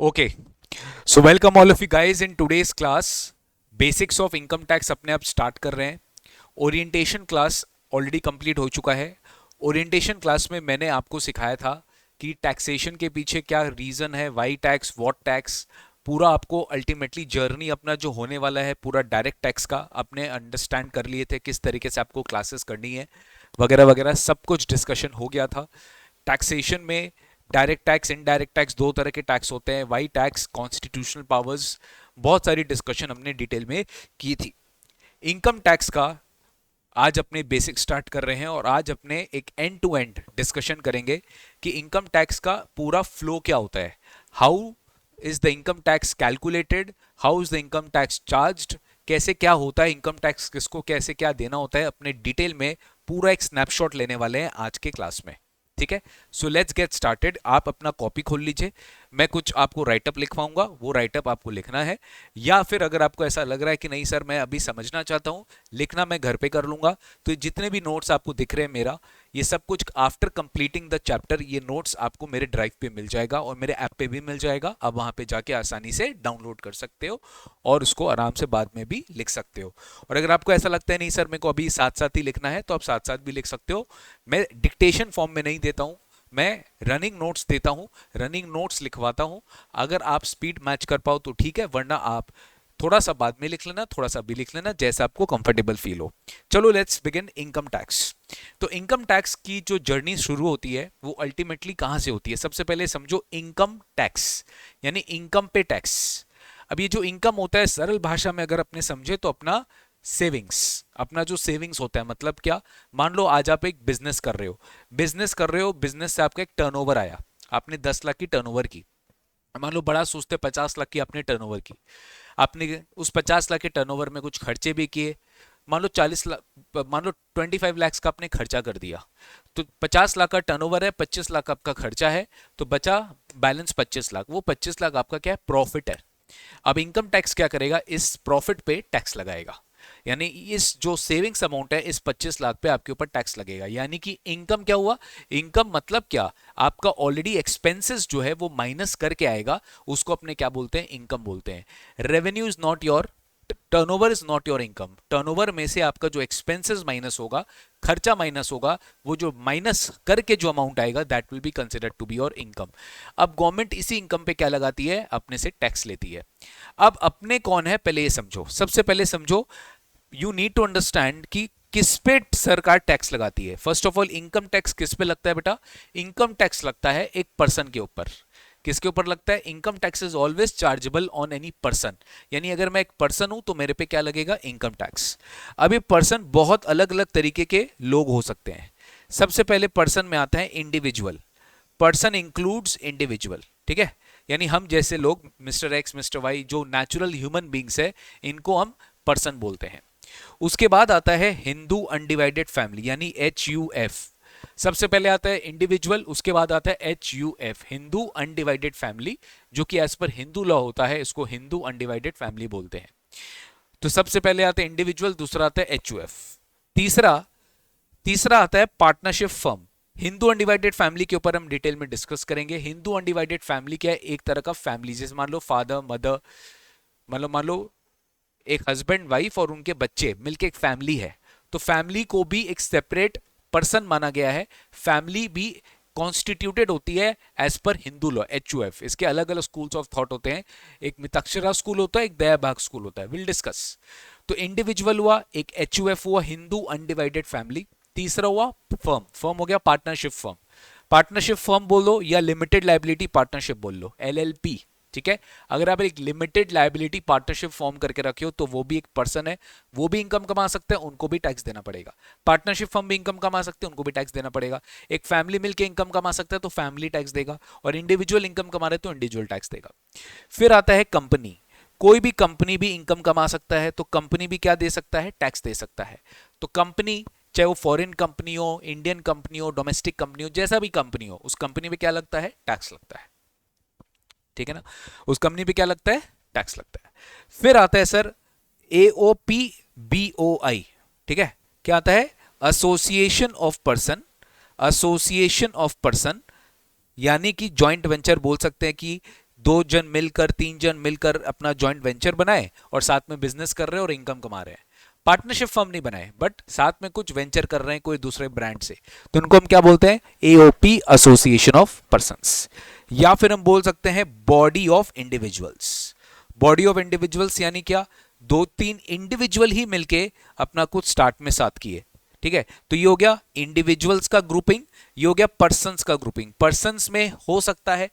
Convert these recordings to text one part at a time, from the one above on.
Okay, so welcome all of you guys in today's class. Basics of income tax अपने आप start कर रहे हैं. ओरिएंटेशन क्लास ऑलरेडी कंप्लीट हो चुका है. ओरिएंटेशन क्लास में मैंने आपको सिखाया था कि टैक्सेशन के पीछे क्या रीज़न है, वाई टैक्स, व्हाट टैक्स, पूरा आपको अल्टीमेटली जर्नी अपना जो होने वाला है पूरा डायरेक्ट टैक्स का अपने अंडरस्टैंड कर लिए थे, किस तरीके से आपको क्लासेस करनी है वगैरह वगैरह सब कुछ डिस्कशन हो गया था. टैक्सेशन में डायरेक्ट टैक्स, इनडायरेक्ट टैक्स, दो तरह के टैक्स होते हैं. वाई टैक्स, कॉन्स्टिट्यूशनल पावर्स, बहुत सारी डिस्कशन हमने डिटेल में की थी. इनकम टैक्स का आज अपने बेसिक स्टार्ट कर रहे हैं और आज अपने एक एंड टू एंड डिस्कशन करेंगे कि इनकम टैक्स का पूरा फ्लो क्या होता है. How is the income tax calculated, how is the income tax charged, कैसे क्या होता है इनकम टैक्स, किसको कैसे क्या देना होता है, अपने डिटेल में पूरा एक स्नैपशॉट लेने वाले हैं आज के क्लास में. ठीक है, सो लेट्स गेट स्टार्टेड. आप अपना कॉपी खोल लीजिए. मैं कुछ आपको राइटअप लिखवाऊंगा, वो राइटअप आपको लिखना है. या फिर अगर आपको ऐसा लग रहा है कि नहीं सर मैं अभी समझना चाहता हूँ, लिखना मैं घर पे कर लूंगा, तो जितने भी नोट्स आपको दिख रहे हैं मेरा, ये सब कुछ आफ्टर कंप्लीटिंग द चैप्टर ये नोट्स आपको मेरे ड्राइव पे मिल जाएगा और मेरे ऐप पे भी मिल जाएगा. आप वहां पे जाके आसानी से डाउनलोड कर सकते हो और उसको आराम से बाद में भी लिख सकते हो. और अगर आपको ऐसा लगता है नहीं सर मेरे को अभी साथ साथ ही लिखना है, तो आप साथ साथ भी लिख सकते हो. मैं डिक्टेशन फॉर्म में नहीं देता हूँ, मैं रनिंग नोट्स देता हूँ, रनिंग नोट्स लिखवाता हूँ. अगर आप स्पीड मैच कर पाओ तो ठीक है, वरना आप थोड़ा सा बाद में लिख लेना, थोड़ा सा भी लिख लेना, जैसा आपको कंफर्टेबल फील हो. चलो लेट्स बिगिन. Income tax. तो इनकम टैक्स की जो जर्नी शुरू होती है वो अल्टीमेटली कहाँ से होती है. सबसे पहले समझो इनकम टैक्स यानी इनकम पे टैक्स. अब ये जो इनकम होता है सरल भाषा में अगर अपने समझे तो अपना सेविंग्स, अपना जो सेविंग्स होता है. मतलब क्या, मान लो आज आप एक बिजनेस कर रहे हो, बिजनेस से आपका एक टर्नओवर आया, आपने 10 लाख की टर्नओवर की. मान लो बड़ा सोचते 50 लाख की आपने टर्नओवर की, आपने उस 50 लाख के टर्नओवर में कुछ खर्चे भी किए. मान लो 40 लाख, मान लो 25 लाख का आपने खर्चा कर दिया. तो 50 लाख का टर्नओवर है, 25 लाख आपका खर्चा है, तो बचा बैलेंस 25 लाख. वो 25 लाख आपका क्या है, प्रॉफिट है. अब इनकम टैक्स क्या करेगा, इस प्रॉफिट पे टैक्स लगाएगा. यानी इस जो सेविंग्स अमाउंट है इस 25 लाख पे आपके ऊपर टैक्स लगेगा. यानी कि इनकम क्या हुआ, इनकम मतलब क्या, आपका ऑलरेडी एक्सपेंसेस जो है वो माइनस करके आएगा, उसको अपने क्या बोलते हैं, इनकम बोलते हैं. Revenue is not your, turnover is not your income. Turnover में से आपका जो एक्सपेंसेस माइनस होगा, खर्चा माइनस होगा, वो जो माइनस करके जो अमाउंट आएगा that will be considered to be your income. अब गवर्नमेंट इसी इनकम पे क्या लगाती है, अपने से टैक्स लेती है. अब अपने कौन है पहले ये समझो. सबसे पहले समझो, यू नीड टू अंडरस्टैंड कि किस पे सरकार टैक्स लगाती है. First of all income tax किस पे लगता है बेटा, इनकम टैक्स लगता है एक पर्सन के ऊपर. किसके ऊपर लगता है, income tax is always chargeable on any person. यानी अगर मैं एक पर्सन हूं तो मेरे पे क्या लगेगा, इनकम टैक्स. अब ये पर्सन बहुत अलग अलग तरीके के लोग हो सकते हैं. सबसे पहले पर्सन में आता है इंडिविजुअल. Person includes individual. ठीक है, यानी हम जैसे लोग, मिस्टर एक्स मिस्टर वाई, जो नेचुरल ह्यूमन बींग्स है, इनको हम पर्सन बोलते हैं. उसके बाद आता है हिंदू अनडिवाइडेड फैमिली यानी HUF. सबसे पहले आता है इंडिविजुअल, उसके बाद आता है HUF, हिंदू अनडिवाइडेड फैमिली, जो कि एज पर हिंदू लॉ होता है इसको हिंदू अनडिवाइडेड फैमिली बोलते हैं. तो सबसे पहले आता है इंडिविजुअल, दूसरा आता है HUF, तीसरा तीसरा आता है partnership firm. Hindu undivided family के ऊपर हम डिटेल में डिस्कस करेंगे. हिंदू अनडिवाइडेड फैमिली क्या है, एक तरह का फैमिली, जैसे मान लो फादर मदर, मतलब मान लो एक हस्बैंड वाइफ और उनके बच्चे मिलके एक फैमिली है, तो फैमिली को भी एक सेपरेट पर्सन माना गया है. फैमिली भी कॉन्स्टिट्यूटेड होती है as per Hindu law HUF. इसके अलग अलग स्कूल्स ऑफ थॉट होते हैं, एक मिताक्षरा स्कूल होता है, एक दयाभाग स्कूल होता है, विल डिस्कस. तो इंडिविजुअल हुआ, एक HUF हुआ, हिंदू अनडिवाइडेड फैमिली. तीसरा हुआ फर्म, फर्म हो गया पार्टनरशिप फर्म. पार्टनरशिप फर्म बोलो या लिमिटेड लाइबिलिटी पार्टनरशिप बोल लो, LLP. ठीक है, अगर आप एक लिमिटेड लाइबिलिटी पार्टनरशिप फॉर्म करके रखे हो तो वो भी एक पर्सन है, वो भी इनकम कमा सकते हैं, उनको भी टैक्स देना पड़ेगा. पार्टनरशिप फर्म भी इनकम कमा सकते हैं, उनको भी टैक्स देना पड़ेगा. एक फैमिली मिलके इनकम कमा सकता है तो फैमिली टैक्स देगा, और इंडिविजुअल इनकम कमा रहे तो इंडिविजुअल टैक्स देगा. फिर आता है कंपनी. कोई भी कंपनी भी इनकम कमा सकता है, तो कंपनी भी क्या दे सकता है, टैक्स दे सकता है. तो कंपनी, चाहे वो फॉरेन कंपनी हो, इंडियन कंपनी हो, डोमेस्टिक कंपनी हो, जैसा भी कंपनी हो, उस कंपनी में क्या लगता है, टैक्स लगता है. ठीक है ना, उस कंपनी पे क्या लगता है, टैक्स लगता है. फिर आता है सर AOPBOI. ठीक है, क्या आता है, association of person. Association of person यानी कि जॉइंट वेंचर बोल सकते हैं कि दो जन मिलकर, तीन जन मिलकर अपना जॉइंट वेंचर बनाए और साथ में बिजनेस कर रहे हैं और इनकम कमा रहे हैं। पार्टनरशिप फर्म नहीं बनाए, बट साथ में कुछ वेंचर कर रहे हैं कोई दूसरे ब्रांड से, तो उनको हम क्या बोलते हैं? AOP, association of persons. या फिर हम बोल सकते हैं body of individuals. Body of individuals यानी क्या? दो तीन इंडिविजुअल ही मिलके अपना कुछ स्टार्ट में साथ किए, ठीक है? तो ये हो गया इंडिविजुअल्स का ग्रुपिंग, ये हो गया पर्संस का ग्रुपिंग। पर्संस में हो सकता है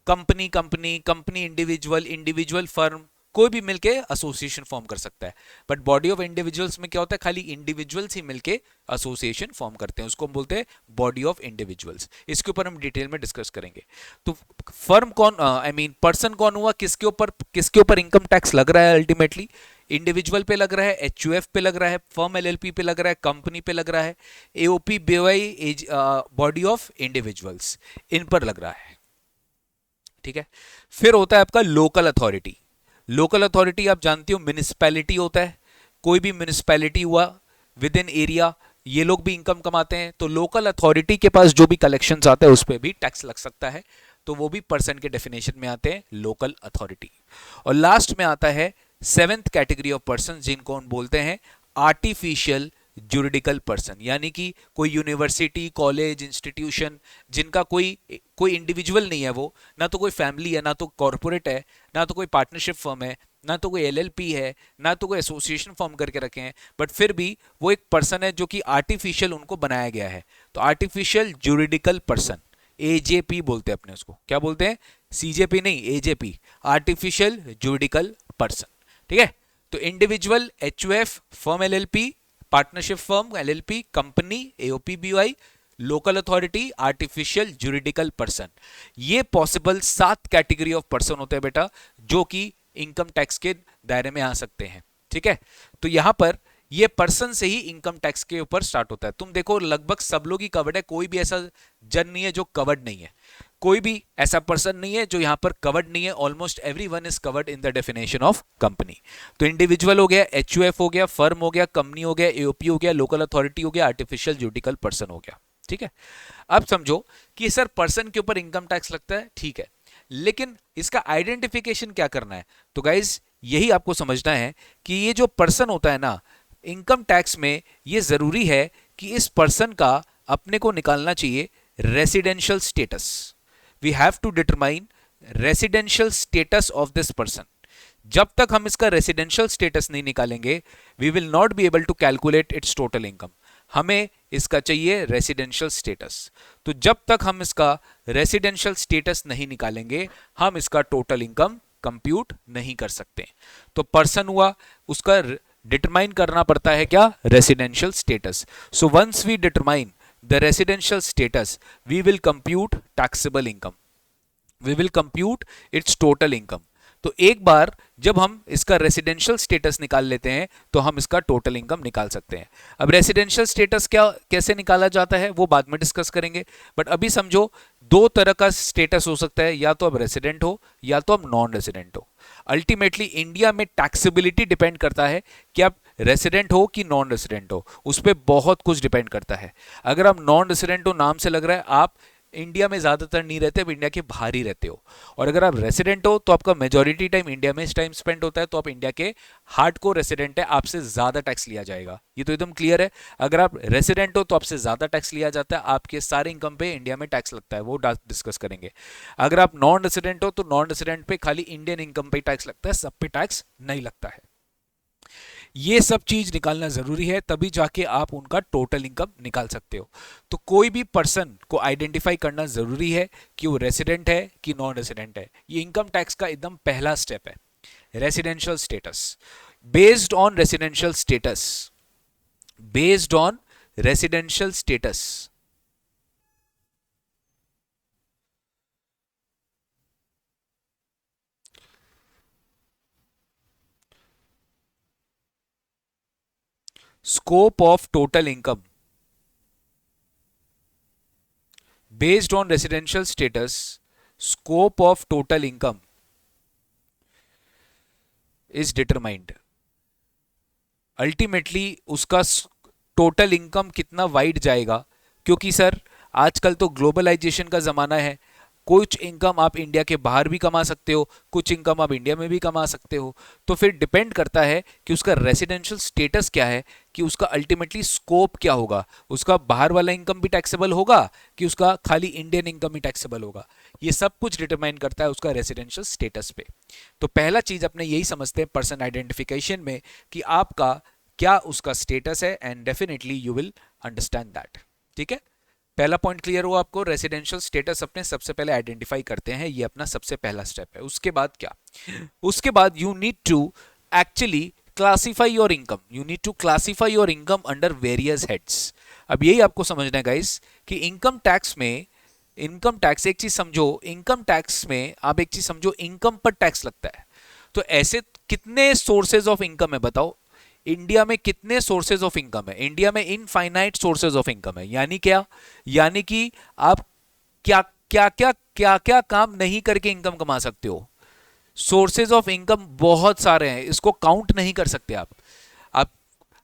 company company, company individual, individual firm, कोई भी मिलके एसोसिएशन फॉर्म कर सकता है। बट बॉडी ऑफ इंडिविजुअल्स में क्या होता है? खाली इंडिविजुअल्स ही मिलके एसोसिएशन फॉर्म करते हैं, उसको हम बोलते हैं बॉडी ऑफ इंडिविजुअल्स। इसके ऊपर हम डिटेल में डिस्कस करेंगे। तो फर्म कौन, आई मीन पर्सन कौन हुआ? किसके ऊपर इनकम टैक्स लग रहा है? अल्टीमेटली इंडिविजुअल पे लग रहा है, एचयूएफ पे लग रहा है, फर्म एलएलपी पे लग रहा है, कंपनी पे लग रहा है, AOP, BOI, body of individuals, इन पर लग रहा है, ठीक है? फिर होता है आपका लोकल अथॉरिटी। लोकल अथॉरिटी आप जानती हो म्युनिसिपैलिटी होता है, कोई भी म्युनिसिपैलिटी हुआ विद इन एरिया, ये लोग भी इनकम कमाते हैं। तो लोकल अथॉरिटी के पास जो भी कलेक्शंस आते हैं उस पर भी टैक्स लग सकता है, तो वो भी पर्सन के डेफिनेशन में आते हैं, लोकल अथॉरिटी। और लास्ट में आता है सेवेंथ कैटेगरी ऑफ पर्सन, जिनको हम बोलते हैं आर्टिफिशियल जुरिडिकल पर्सन, यानी कि कोई यूनिवर्सिटी, कॉलेज, इंस्टीट्यूशन जिनका कोई इंडिविजुअल नहीं है, वो ना तो कोई फैमिली है, ना तो कॉर्पोरेट है, ना तो कोई पार्टनरशिप फर्म है, ना तो कोई एलएलपी है, ना तो कोई एसोसिएशन फॉर्म करके रखे हैं, बट फिर भी वो एक पर्सन है जो कि आर्टिफिशियल उनको बनाया गया है। तो आर्टिफिशियल जुरिडिकल पर्सन, एजेपी बोलते हैं अपने उसको, क्या बोलते हैं? सीजेपी नहीं, एजेपी, आर्टिफिशियल जुरिडिकल पर्सन, ठीक है? तो individual, HUF, firm LLP, partnership firm LLP, company AOP BY, local authority, artificial juridical person, ये पॉसिबल 7 कैटेगरी ऑफ पर्सन होते हैं बेटा, जो कि इनकम टैक्स के दायरे में आ सकते हैं, ठीक है? तो यहां पर ये पर्सन से ही इनकम टैक्स के ऊपर स्टार्ट होता है। तुम देखो लगभग सब लोग ही कवर्ड है, कोई भी ऐसा जन नहीं है जो कवर्ड नहीं है, कोई भी ऐसा पर्सन नहीं है जो यहां पर कवर्ड नहीं है। Almost everyone is covered in the definition of company. तो इंडिविजुअल हो गया, एचयूएफ हो गया, फर्म हो गया, कंपनी हो गया, एओपी हो गया, लोकल अथॉरिटी हो गया, आर्टिफिशियल जुडिकल पर्सन हो गया, ठीक है? अब समझो कि सर पर्सन के ऊपर इनकम टैक्स लगता है, ठीक है, लेकिन इसका आइडेंटिफिकेशन क्या करना है? तो गाइज यही आपको समझना है कि ये जो पर्सन होता है ना, इनकम टैक्स में ये जरूरी है कि इस पर्सन का अपने को निकालना चाहिए residential status. We have to determine residential status of this person. जब तक हम इसका रेसिडेंशियल स्टेटस नहीं निकालेंगे, we will not be able to calculate its total income. हमें इसका चाहिए रेसिडेंशियल स्टेटस। तो जब तक हम इसका रेसिडेंशियल स्टेटस नहीं निकालेंगे, हम इसका टोटल इनकम कंप्यूट नहीं कर सकते। तो पर्सन हुआ, उसका डिटरमाइन करना पड़ता है क्या? Residential status. So once we determine the residential status, we will compute taxable income, we will compute its total income. तो एक बार जब हम इसका रेसिडेंशियल स्टेटस निकाल लेते हैं तो हम इसका टोटल इनकम निकाल सकते हैं। अब रेसिडेंशियल स्टेटस क्या, कैसे निकाला जाता है वो बाद में डिस्कस करेंगे, बट अभी समझो दो तरह का स्टेटस हो सकता है, या तो आप रेसिडेंट हो या तो आप नॉन रेसिडेंट हो। अल्टीमेटली इंडिया में टैक्सेबिलिटी डिपेंड करता है कि आप रेसिडेंट हो कि नॉन रेसिडेंट हो, उस पर बहुत कुछ डिपेंड करता है। अगर आप नॉन रेसिडेंट हो, नाम से लग रहा है आप इंडिया में ज्यादातर नहीं रहते, आप इंडिया के बाहर ही रहते हो, और अगर आप रेसिडेंट हो तो आपका मेजॉरिटी टाइम इंडिया में टाइम स्पेंड होता है, तो आप इंडिया के हार्डकोर रेसिडेंट है, आपसे ज्यादा टैक्स लिया जाएगा। ये तो एकदम क्लियर है। अगर आप रेसिडेंट हो तो आपसे ज्यादा टैक्स लिया जाता है, आपके सारे इनकम पे इंडिया में टैक्स लगता है, वो डिस्कस करेंगे। अगर आप नॉन रेसिडेंट हो तो नॉन रेसिडेंट पे खाली इंडियन इनकम पे टैक्स लगता है, सब पे टैक्स नहीं लगता है। ये सब चीज निकालना जरूरी है, तभी जाके आप उनका टोटल इनकम निकाल सकते हो। तो कोई भी पर्सन को आइडेंटिफाई करना जरूरी है कि वो रेसिडेंट है कि नॉन रेसिडेंट है। ये इनकम टैक्स का एकदम पहला स्टेप है, residential status. Based on residential status, based on residential status, scope of total income, based on residential status, scope of total income is determined। Ultimately उसका total income कितना wide जाएगा, क्योंकि sir आजकल तो ग्लोबलाइजेशन का जमाना है, कुछ इनकम आप इंडिया के बाहर भी कमा सकते हो, कुछ इनकम आप इंडिया में भी कमा सकते हो। तो फिर डिपेंड करता है कि उसका रेसिडेंशियल स्टेटस क्या है, कि उसका अल्टीमेटली स्कोप क्या होगा, उसका बाहर वाला इनकम भी टैक्सेबल होगा कि उसका खाली इंडियन इनकम ही टैक्सेबल होगा। ये सब कुछ डिटरमाइन करता है उसका रेसिडेंशियल स्टेटस पे। तो पहला चीज अपने यही समझते हैं पर्सन आइडेंटिफिकेशन में कि आपका क्या उसका स्टेटस है, and definitely you will understand that. ठीक है, पहला पॉइंट क्लियर हुआ आपको, रेसिडेंशियल स्टेटस अपने सबसे पहले आइडेंटिफाई करते हैं, ये अपना सबसे पहला स्टेप है। उसके बाद क्या, उसके बाद you need to actually classify your income, you need to classify your income under various heads. अब यही आपको समझना है गाइस कि इनकम टैक्स में, इनकम टैक्स एक चीज समझो, इनकम टैक्स में आप एक चीज समझो, इनकम पर टैक्स लगता है। तो ऐसे कितने सोर्सेज ऑफ इनकम है बताओ, इंडिया में कितने सोर्सेज ऑफ इनकम है? इंडिया में इनफाइनाइट सोर्सेज ऑफ इनकम है। यानी क्या, यानी कि आप क्या क्या क्या क्या क्या काम नहीं करके इनकम कमा सकते हो। सोर्सेज ऑफ इनकम बहुत सारे हैं, इसको काउंट नहीं कर सकते आप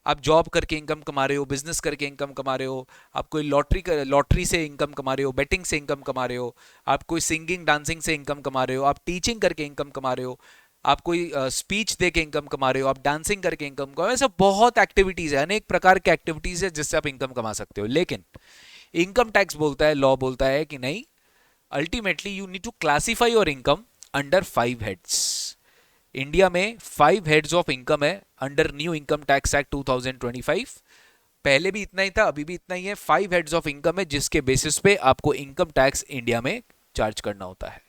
आप जॉब करके इनकम कमा रहे हो, बिजनेस करके इनकम कमा रहे हो, आप कोई लॉटरी से इनकम कमा रहे हो, बेटिंग से इनकम कमा रहे हो, आप कोई सिंगिंग डांसिंग से इनकम कमा रहे हो, आप टीचिंग करके इनकम कमा रहे हो, आप कोई स्पीच दे के इनकम कमा रहे हो, आप डांसिंग करके इनकम कमा रहे हो। ऐसा बहुत एक्टिविटीज है, अनेक प्रकार की एक्टिविटीज है जिससे आप इनकम कमा सकते हो। लेकिन इनकम टैक्स बोलता है, लॉ बोलता है कि नहीं, ultimately you need to classify your income under 5 heads. India में 5 हेड्स ऑफ इनकम है under new income tax act 2025। पहले भी इतना ही था, अभी भी इतना ही है। 5 हेड्स ऑफ इनकम है जिसके बेसिस पे आपको इनकम टैक्स इंडिया में चार्ज करना होता है।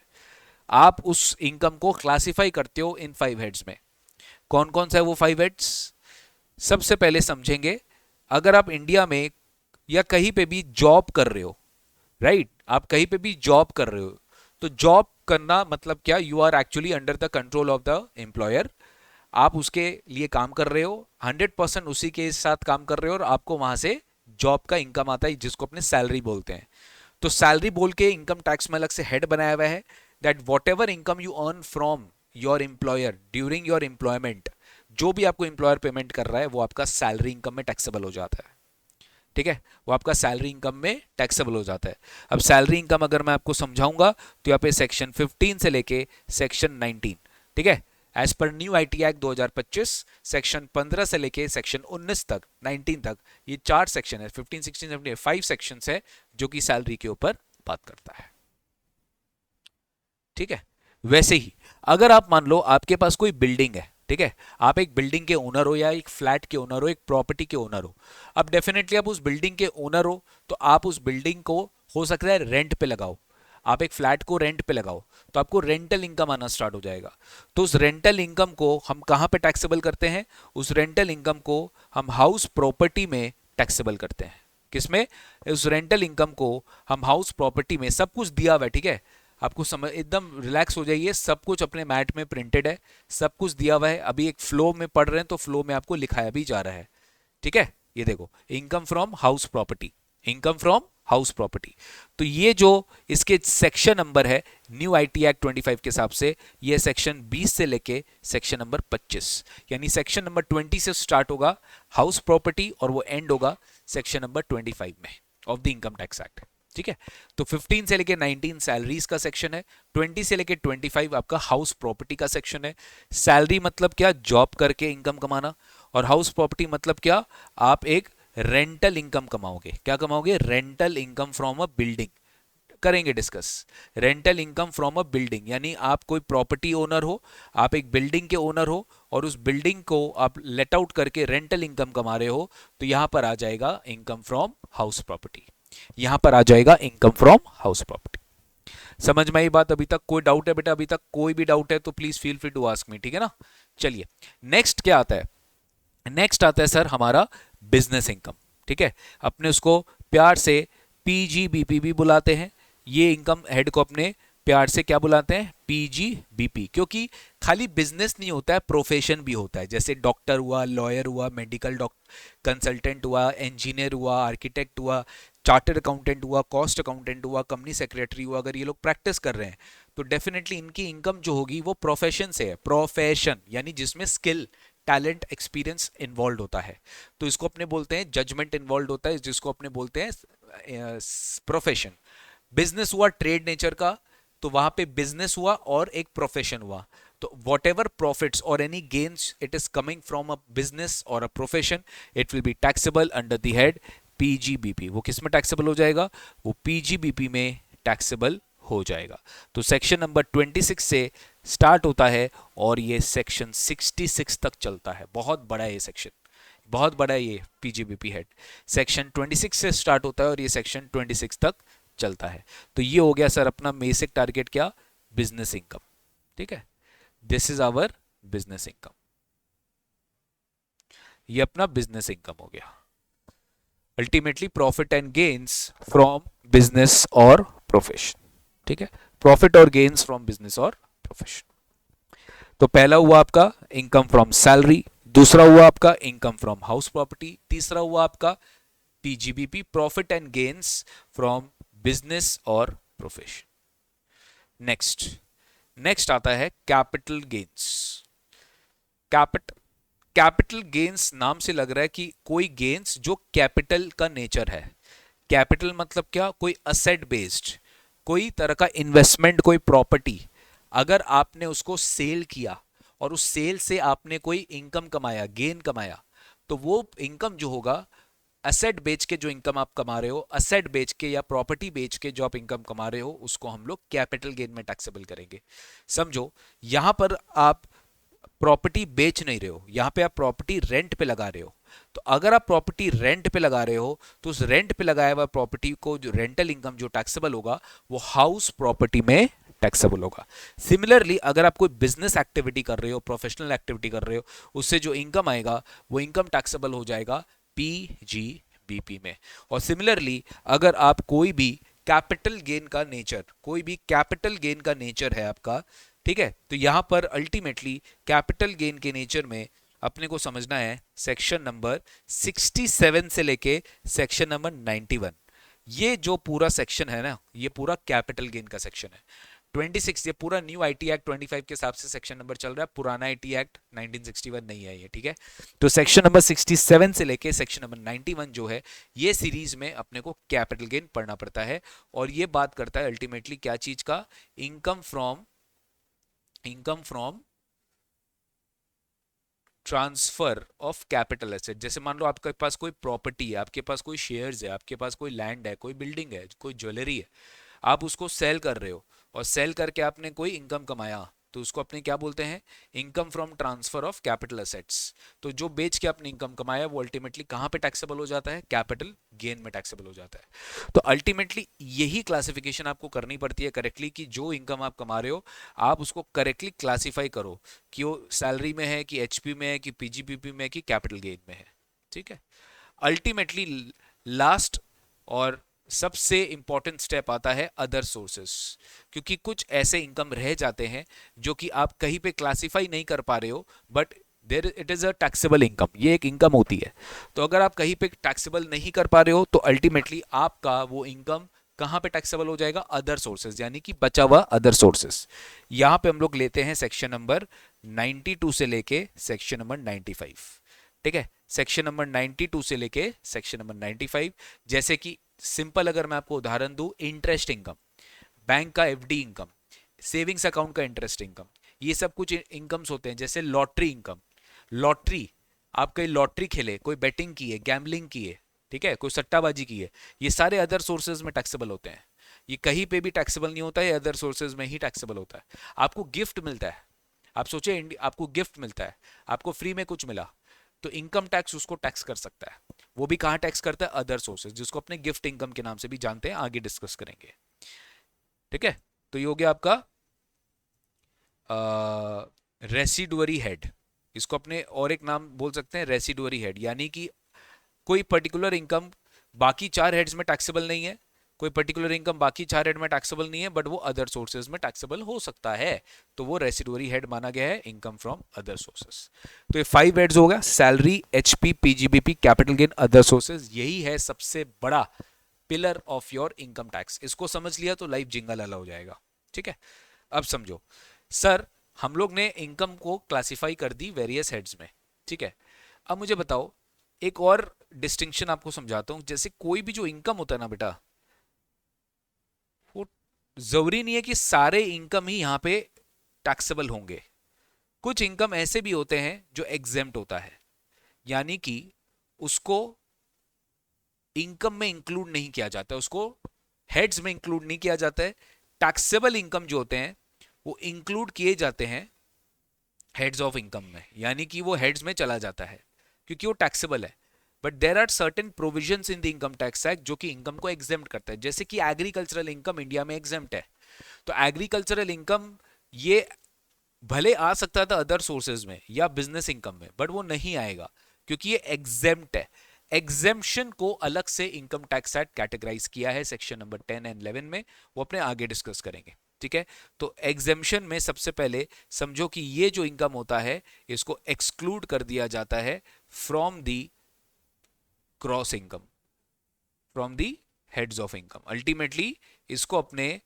आप उस इनकम को क्लासिफाई करते हो इन 5 हेड्स में। कौन कौन सा है वो 5 हेड्स, सबसे पहले समझेंगे। अगर आप इंडिया में या कहीं पे भी जॉब कर रहे हो, राइट, आप कहीं पे भी जॉब कर रहे हो, तो जॉब करना मतलब क्या, you are actually under the control of the employer. आप उसके लिए काम कर रहे हो, 100% उसी के साथ काम कर रहे हो, और आपको वहां से जॉब का इनकम आता है जिसको अपने सैलरी बोलते हैं। तो सैलरी बोल के इनकम टैक्स में अलग से हेड बनाया हुआ है, that what ever income you earn from your employer during your employment, जो भी आपको एम्प्लॉयर पेमेंट कर रहा है वो आपका सैलरी इनकम में टैक्सेबल हो जाता है। ठीक है, वो आपका सैलरी इनकम में टैक्सेबल हो जाता है। अब सैलरी इनकम अगर मैं आपको समझाऊंगा तो यहाँ पे सेक्शन 15 से लेके सेक्शन 19, ठीक है, as per new IT act 2025, section 15 से लेके सेक्शन 19 तक, 19 तक, ये 4 सेक्शन है, 15 16 17 5 सेक्शन है जो कि सैलरी के ऊपर बात करता है। ठीक है, वैसे ही अगर आप मान लो आपके पास कोई बिल्डिंग है, ठीक है, आप एक बिल्डिंग के ओनर हो या एक फ्लैट के ओनर हो, एक प्रॉपर्टी के ओनर हो। अब डेफिनेटली आप उस बिल्डिंग के ओनर हो तो आप उस बिल्डिंग को हो सकता है रेंट पे लगाओ, आप एक फ्लैट को रेंट पे लगाओ, तो आपको रेंटल इनकम आना स्टार्ट हो जाएगा। तो उस रेंटल इनकम को हम कहां पे टैक्सेबल करते हैं, उस रेंटल इनकम को हम हाउस प्रॉपर्टी में टैक्सेबल करते हैं। किसमें, उस रेंटल इनकम को हम हाउस प्रॉपर्टी में, सब कुछ दिया हुआ है, ठीक है, आपको समझ, एकदम रिलैक्स हो जाइए, सब कुछ अपने मैट में प्रिंटेड है, सब कुछ दिया हुआ है। अभी एक फ्लो में पढ़ रहे हैं तो फ्लो में आपको लिखाया भी जा रहा है। ठीक है, ये देखो, income from house property, income from house property. तो ये जो इसके सेक्शन नंबर है न्यू आईटी एक्ट 25 के हिसाब से, ये सेक्शन 20 से लेके सेक्शन नंबर 25, यानी सेक्शन नंबर 20 से स्टार्ट होगा हाउस प्रॉपर्टी और वो एंड होगा सेक्शन नंबर 25 में of the income tax act. ठीक है, तो 15 से लेके 19 सैलरीज का सेक्शन है, 20 से लेके 25 आपका हाउस प्रॉपर्टी का सेक्शन है। सैलरी मतलब क्या, जॉब करके इनकम कमाना, और हाउस प्रॉपर्टी मतलब क्या, आप एक रेंटल इनकम कमाओगे। क्या कमाओगे, rental income from a building, करेंगे discuss. Rental income from a building यानी आप कोई प्रॉपर्टी ओनर हो, आप एक बिल्डिंग के ओनर हो और उस बिल्डिंग को आप लेट आउट करके रेंटल इनकम कमा रहे हो, तो यहां पर आ जाएगा इनकम फ्रॉम हाउस प्रॉपर्टी, यहां पर आ जाएगा इनकम फ्रॉम हाउस प्रॉपर्टी। समझ में आई बात? अभी तक कोई डाउट है बेटा? अभी तक कोई भी डाउट है तो please feel free to ask me, ठीक है ना। चलिए नेक्स्ट क्या आता है, नेक्स्ट आता है सर हमारा बिजनेस इनकम। ठीक है, अपने उसको प्यार से पीजीबीपी भी बुलाते हैं, ये इनकम हेड को अपने प्यार से क्या बुलाते हैं, पीजीबीपी, क्योंकि खाली बिजनेस नहीं होता है, प्रोफेशन भी होता है। जैसे डॉक्टर हुआ, लॉयर हुआ, मेडिकल कंसल्टेंट हुआ, इंजीनियर हुआ, आर्किटेक्ट हुआ, चार्टर्ड अकाउंटेंट हुआ, कॉस्ट अकाउंटेंट हुआ, कंपनी सेक्रेटरी हुआ। अगर ये लोग प्रैक्टिस कर रहे हैं तो डेफिनेटली इनकी इनकम जो होगी वो प्रोफेशन से है, प्रोफेशन यानी जिसमें स्किल, टैलेंट, एक्सपीरियंस इन्वॉल्व होता है। तो इसको अपने बोलते हैं जजमेंट इन्वॉल्व होता है, जिसको अपने बोलते हैं प्रोफेशन। बिजनेस हुआ ट्रेड नेचर का, तो वहां पे बिजनेस हुआ और एक प्रोफेशन हुआ। तो वॉट एवर प्रॉफिट्स और any gains it is coming from a business और a profession, it will be taxable under the head PGBP. वो किस में टैक्सेबल हो जाएगा? वो पीजीबीपी में टैक्सेबल हो जाएगा। तो सेक्शन नंबर 26 से स्टार्ट होता है और ये सेक्शन 66 तक चलता है। बहुत बड़ा है ये सेक्शन, बहुत बड़ा है ये पीजीबीपी हेड। सेक्शन 26 से स्टार्ट होता है और ये सेक्शन 26 तक चलता है। तो ये हो गया सर अपना बेसिक टारगेट, क्या? Business income. ठीक है, this is our business income. ये अपना बिजनेस इनकम हो गया। Ultimately profit and gains from business और प्रोफेशन। ठीक है, प्रॉफिट और गेन्स फ्रॉम बिजनेस और प्रोफेशन। तो पहला हुआ आपका इनकम फ्रॉम सैलरी, दूसरा हुआ आपका इनकम फ्रॉम हाउस प्रॉपर्टी, तीसरा हुआ आपका PGBP, profit and gains from business और प्रोफेशन। नेक्स्ट नेक्स्ट आता है कैपिटल गेन्स। कैपिटल गेन्स नाम से लग रहा है कि कोई गेन्स जो कैपिटल का नेचर है। कैपिटल मतलब क्या? कोई असेट बेस्ड, कोई तरह का इन्वेस्टमेंट, कोई प्रॉपर्टी अगर आपने उसको सेल किया और उस सेल से आपने कोई इनकम कमाया, गेन कमाया, तो वो इनकम जो होगा, असेट बेच के जो इनकम आप कमा रहे हो, असेट बेच के या प्रॉपर्टी बेच के जो आप इनकम कमा रहे हो, उसको हम लोग कैपिटल गेन में टैक्सेबल करेंगे। समझो, यहां पर आप प्रॉपर्टी बेच नहीं रहे हो, यहां पे आप प्रॉपर्टी रेंट पे लगा रहे हो। तो अगर आप प्रॉपर्टी रेंट पे लगा रहे हो तो उस रेंट पे लगाया हुआ प्रॉपर्टी को जो रेंटल इनकम जो टैक्सेबल होगा वो हाउस प्रॉपर्टी में टैक्सेबल होगा। सिमिलरली अगर आप कोई बिजनेस एक्टिविटी कर रहे हो, प्रोफेशनल एक्टिविटी कर रहे हो, उससे जो इनकम आएगा वो इनकम टैक्सेबल हो जाएगा पीजीबीपी में। और सिमिलरली अगर आप कोई भी कैपिटल गेन का नेचर, कोई भी कैपिटल गेन का नेचर है आपका, ठीक है, तो यहां पर अल्टीमेटली कैपिटल गेन के नेचर में अपने को समझना है सेक्शन नंबर 67 से लेके सेक्शन नंबर 91। ये जो पूरा सेक्शन है ना, ये पूरा कैपिटल गेन का सेक्शन है। 26 ये पूरा न्यू आईटी एक्ट 25 के हिसाब से सेक्शन नंबर चल रहा है, पुराना आईटी एक्ट 1961 नहीं है ये। ठीक है, तो सेक्शन नंबर 67 से लेके सेक्शन नंबर 91 जो है, ये सीरीज में अपने को कैपिटल गेन पढ़ना पड़ता है। और ये बात करता है अल्टीमेटली क्या चीज का? Income from transfer of capital asset. जैसे मान लो आपके पास कोई प्रॉपर्टी है, आपके पास कोई शेयर्स है, आपके पास कोई लैंड है, कोई बिल्डिंग है, कोई ज्वेलरी है, आप उसको सेल कर रहे हो और सेल करके आपने कोई इनकम कमाया, तो उसको अपने क्या बोलते हैं? Income from transfer of capital assets. तो जो बेच के आपने इनकम कमाया वो अल्टीमेटली कहां पे टैक्सेबल हो जाता है? कैपिटल गेन में टैक्सेबल हो जाता है। तो अल्टीमेटली यही क्लासिफिकेशन आपको करनी पड़ती है करेक्टली, कि जो इनकम आप कमा रहे हो आप उसको करेक्टली क्लासिफाई करो कि वो सैलरी में है, कि एचपी में है, कि पीजीपीपी में है, कि कैपिटल गेन में है। ठीक है, अल्टीमेटली लास्ट और सबसे इंपॉर्टेंट स्टेप आता है अदर सोर्सेस। क्योंकि कुछ ऐसे इनकम रह जाते हैं जो कि आप कहीं पे क्लासिफाई नहीं कर पा रहे हो, but there it is a taxable income, ये एक इनकम होती है। तो अगर आप कहीं पे टैक्सेबल नहीं कर पा रहे हो तो अल्टीमेटली आपका वो इनकम कहां पे टैक्सेबल हो जाएगा? अदर सोर्सेज, यानी कि बचा हुआ अदर सोर्सेज। यहां पे हम लोग लेते हैं सेक्शन नंबर 92 से लेके सेक्शन नंबर 95। ठीक है, सेक्शन नंबर 92 से लेके सेक्शन नंबर 95। जैसे कि सिंपल अगर मैं आपको उदाहरण दूं, इंटरेस्ट इनकम, बैंक का एफडी इनकम, सेविंग्स अकाउंट का इंटरेस्ट इनकम, ये सब कुछ इनकम्स होते हैं। जैसे लॉटरी इनकम, लॉटरी, आप कहीं लॉटरी खेले, कोई बेटिंग की है, गैम्बलिंग की है, ठीक है, कोई सट्टाबाजी की है, ये सारे अदर सोर्सेज में टैक्सेबल होते हैं। ये कहीं पे भी टैक्सेबल नहीं होता है, अदर सोर्सेज में ही टैक्सेबल होता है। आपको गिफ्ट मिलता है, आप सोचे आपको गिफ्ट मिलता है, आपको फ्री में कुछ मिला, तो इनकम टैक्स उसको टैक्स कर सकता है। वो भी कहां टैक्स करता है? अदर सोर्सेज, जिसको अपने गिफ्ट इनकम के नाम से भी जानते हैं, आगे डिस्कस करेंगे। ठीक है, तो ये हो गया आपका रेसिडुअरी हेड। इसको अपने और एक नाम बोल सकते हैं रेसिडुअरी हेड, यानी कि कोई पर्टिकुलर इनकम बाकी चार हेड्स में टैक्सेबल नहीं है, कोई पर्टिकुलर इनकम बाकी चार हेड में टैक्सेबल नहीं है, बट वो अदर सोर्सेज में टैक्सेबल हो सकता है, तो वो रेसिडुअरी हेड माना गया है, इनकम फ्रॉम अदर सोर्सेज। तो ये 5 हेड्स हो गया, salary, HP, PGBP, capital gain, other sources. यही है सबसे बड़ा pillar of your income tax. इसको समझ लिया तो लाइफ जिंगा लाला हो जाएगा। ठीक है, अब समझो सर, हम लोग ने इनकम को क्लासिफाई कर दी वेरियस हेड्स में। ठीक है, अब मुझे बताओ एक और डिस्टिंक्शन आपको समझाता हूं। जैसे कोई भी जो इनकम होता है ना बेटा, वो जरूरी नहीं है कि सारे इनकम ही यहां पे टैक्सेबल होंगे। कुछ इनकम ऐसे भी होते हैं जो एग्जेम्प्ट होता है, यानी कि उसको इनकम में इंक्लूड नहीं किया जाता, उसको हेड्स में इंक्लूड नहीं किया जाता है। टैक्सेबल इनकम जो होते हैं वो इंक्लूड किए जाते हैं हेड्स ऑफ इनकम में, यानी कि वो हेड्स में चला जाता है क्योंकि वो टैक्सेबल है। But there are certain provisions in the income tax act जो कि इनकम को एग्जेम्प्ट करता है, जैसे कि एग्रीकल्चरल इनकम इंडिया में एग्जेम्प्ट है। तो एग्रीकल्चरल इनकम ये भले आ सकता था अदर सोर्सेज में या बिजनेस इनकम में, बट वो नहीं आएगा क्योंकि ये एग्जेम्प्ट है। एग्जेम्पशन को अलग से इनकम टैक्स एक्ट कैटेगराइज किया है सेक्शन नंबर 10 एंड 11 में, वो अपने आगे डिस्कस करेंगे। ठीक है, तो एग्जेम्पशन में सबसे पहले समझो कि ये जो इनकम होता है इसको एक्सक्लूड कर दिया जाता है from the cross income, from the heads of income. Ultimately इसको अपने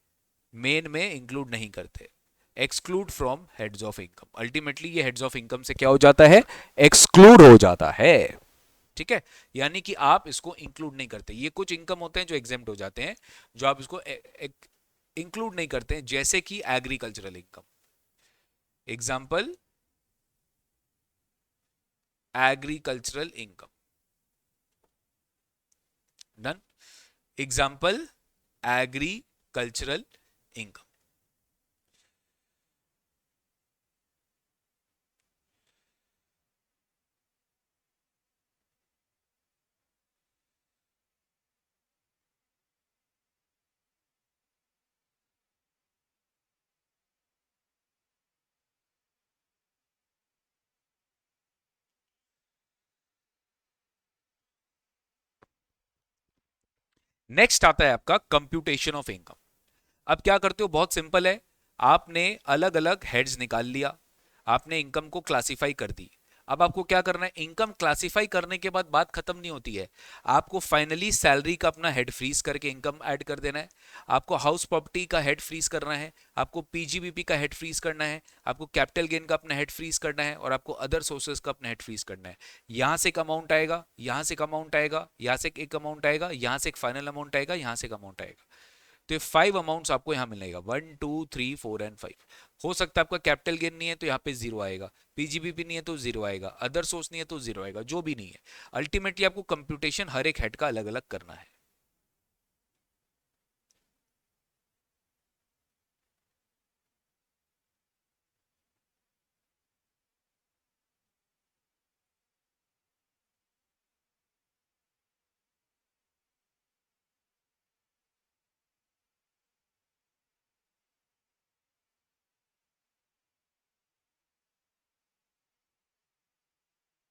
मेन में इंक्लूड नहीं करते, exclude from heads of income. Ultimately ये हेड्स ऑफ इनकम से क्या हो जाता है, एक्सक्लूड हो जाता है। ठीक है, यानी कि आप इसको इंक्लूड नहीं करते। ये कुछ इनकम होते हैं जो एग्जेम्प्ट हो जाते हैं, जो आप इसको इंक्लूड नहीं करते हैं, जैसे कि agricultural income. Example agricultural income, done. Example agricultural income. Next आता है आपका कंप्यूटेशन ऑफ इनकम। अब क्या करते हो, बहुत सिंपल है। आपने अलग अलग हेड्स निकाल लिया, आपने इनकम को क्लासिफाई कर दी। अब आपको क्या करना है, इनकम क्लासिफाई करने के बाद बात खत्म नहीं होती है। आपको फाइनली सैलरी का अपना हेड फ्रीज करके इनकम ऐड कर देना है, आपको हाउस प्रॉपर्टी का हेड फ्रीज करना है, आपको पीजीबीपी का हेड फ्रीज करना है, आपको कैपिटल गेन का अपना हेड फ्रीज करना है, और आपको अदर सोर्सेज का अपना हेड फ्रीज करना है। यहां से एक अमाउंट आएगा, यहां से एक अमाउंट आएगा, यहां से एक अमाउंट आएगा, यहां से एक फाइनल अमाउंट आएगा, यहां से एक अमाउंट आएगा। तो ये 5 अमाउंट्स आपको यहाँ मिलेगा, 1 2 3 4 एंड 5। हो सकता है आपका कैपिटल गेन नहीं है तो यहाँ पे जीरो आएगा, पीजीबीपी नहीं है तो जीरो आएगा, अदर सोर्स नहीं है तो जीरो आएगा, जो भी नहीं है। अल्टीमेटली आपको कंप्यूटेशन हर एक हेड का अलग अलग करना है।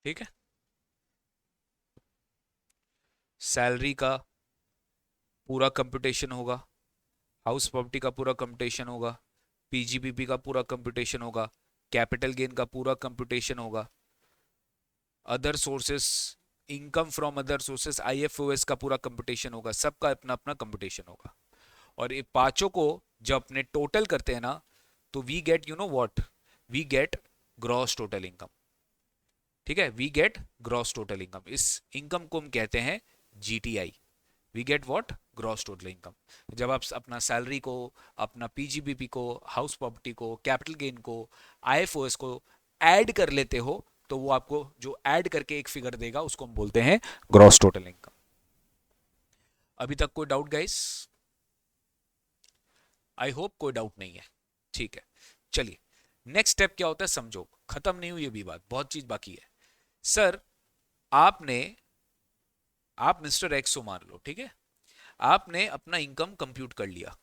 ठीक है, सैलरी का पूरा कंप्यूटेशन होगा, हाउस प्रॉपर्टी का पूरा कंप्यूटेशन होगा, पीजीबीपी का पूरा कंप्यूटेशन होगा, कैपिटल गेन का पूरा कंप्यूटेशन होगा, other sources, income from other sources IFOS का पूरा कंप्यूटेशन होगा, सबका अपना अपना कंप्यूटेशन होगा। और ये पांचों को जब अपने टोटल करते हैं ना, तो we get, you know what, we get gross total income. ठीक है, we get gross total income, इस इनकम को हम कहते हैं GTI. We get what, gross total income. जब आप अपना सैलरी को, अपना पीजीबीपी को, हाउस प्रॉपर्टी को, कैपिटल गेन को, आईएफओएस को ऐड कर लेते हो, तो वो आपको जो ऐड करके एक फिगर देगा उसको हम बोलते हैं ग्रॉस टोटल इनकम। अभी तक कोई डाउट गाइस? आई होप कोई डाउट नहीं है। ठीक है, चलिए नेक्स्ट स्टेप क्या होता है समझो, खत्म नहीं हुई अभी बात, बहुत चीज बाकी है। सर, आपने, आप मिस्टर एक्स को मान लो, ठीक है, आपने अपना इनकम कंप्यूट कर लिया।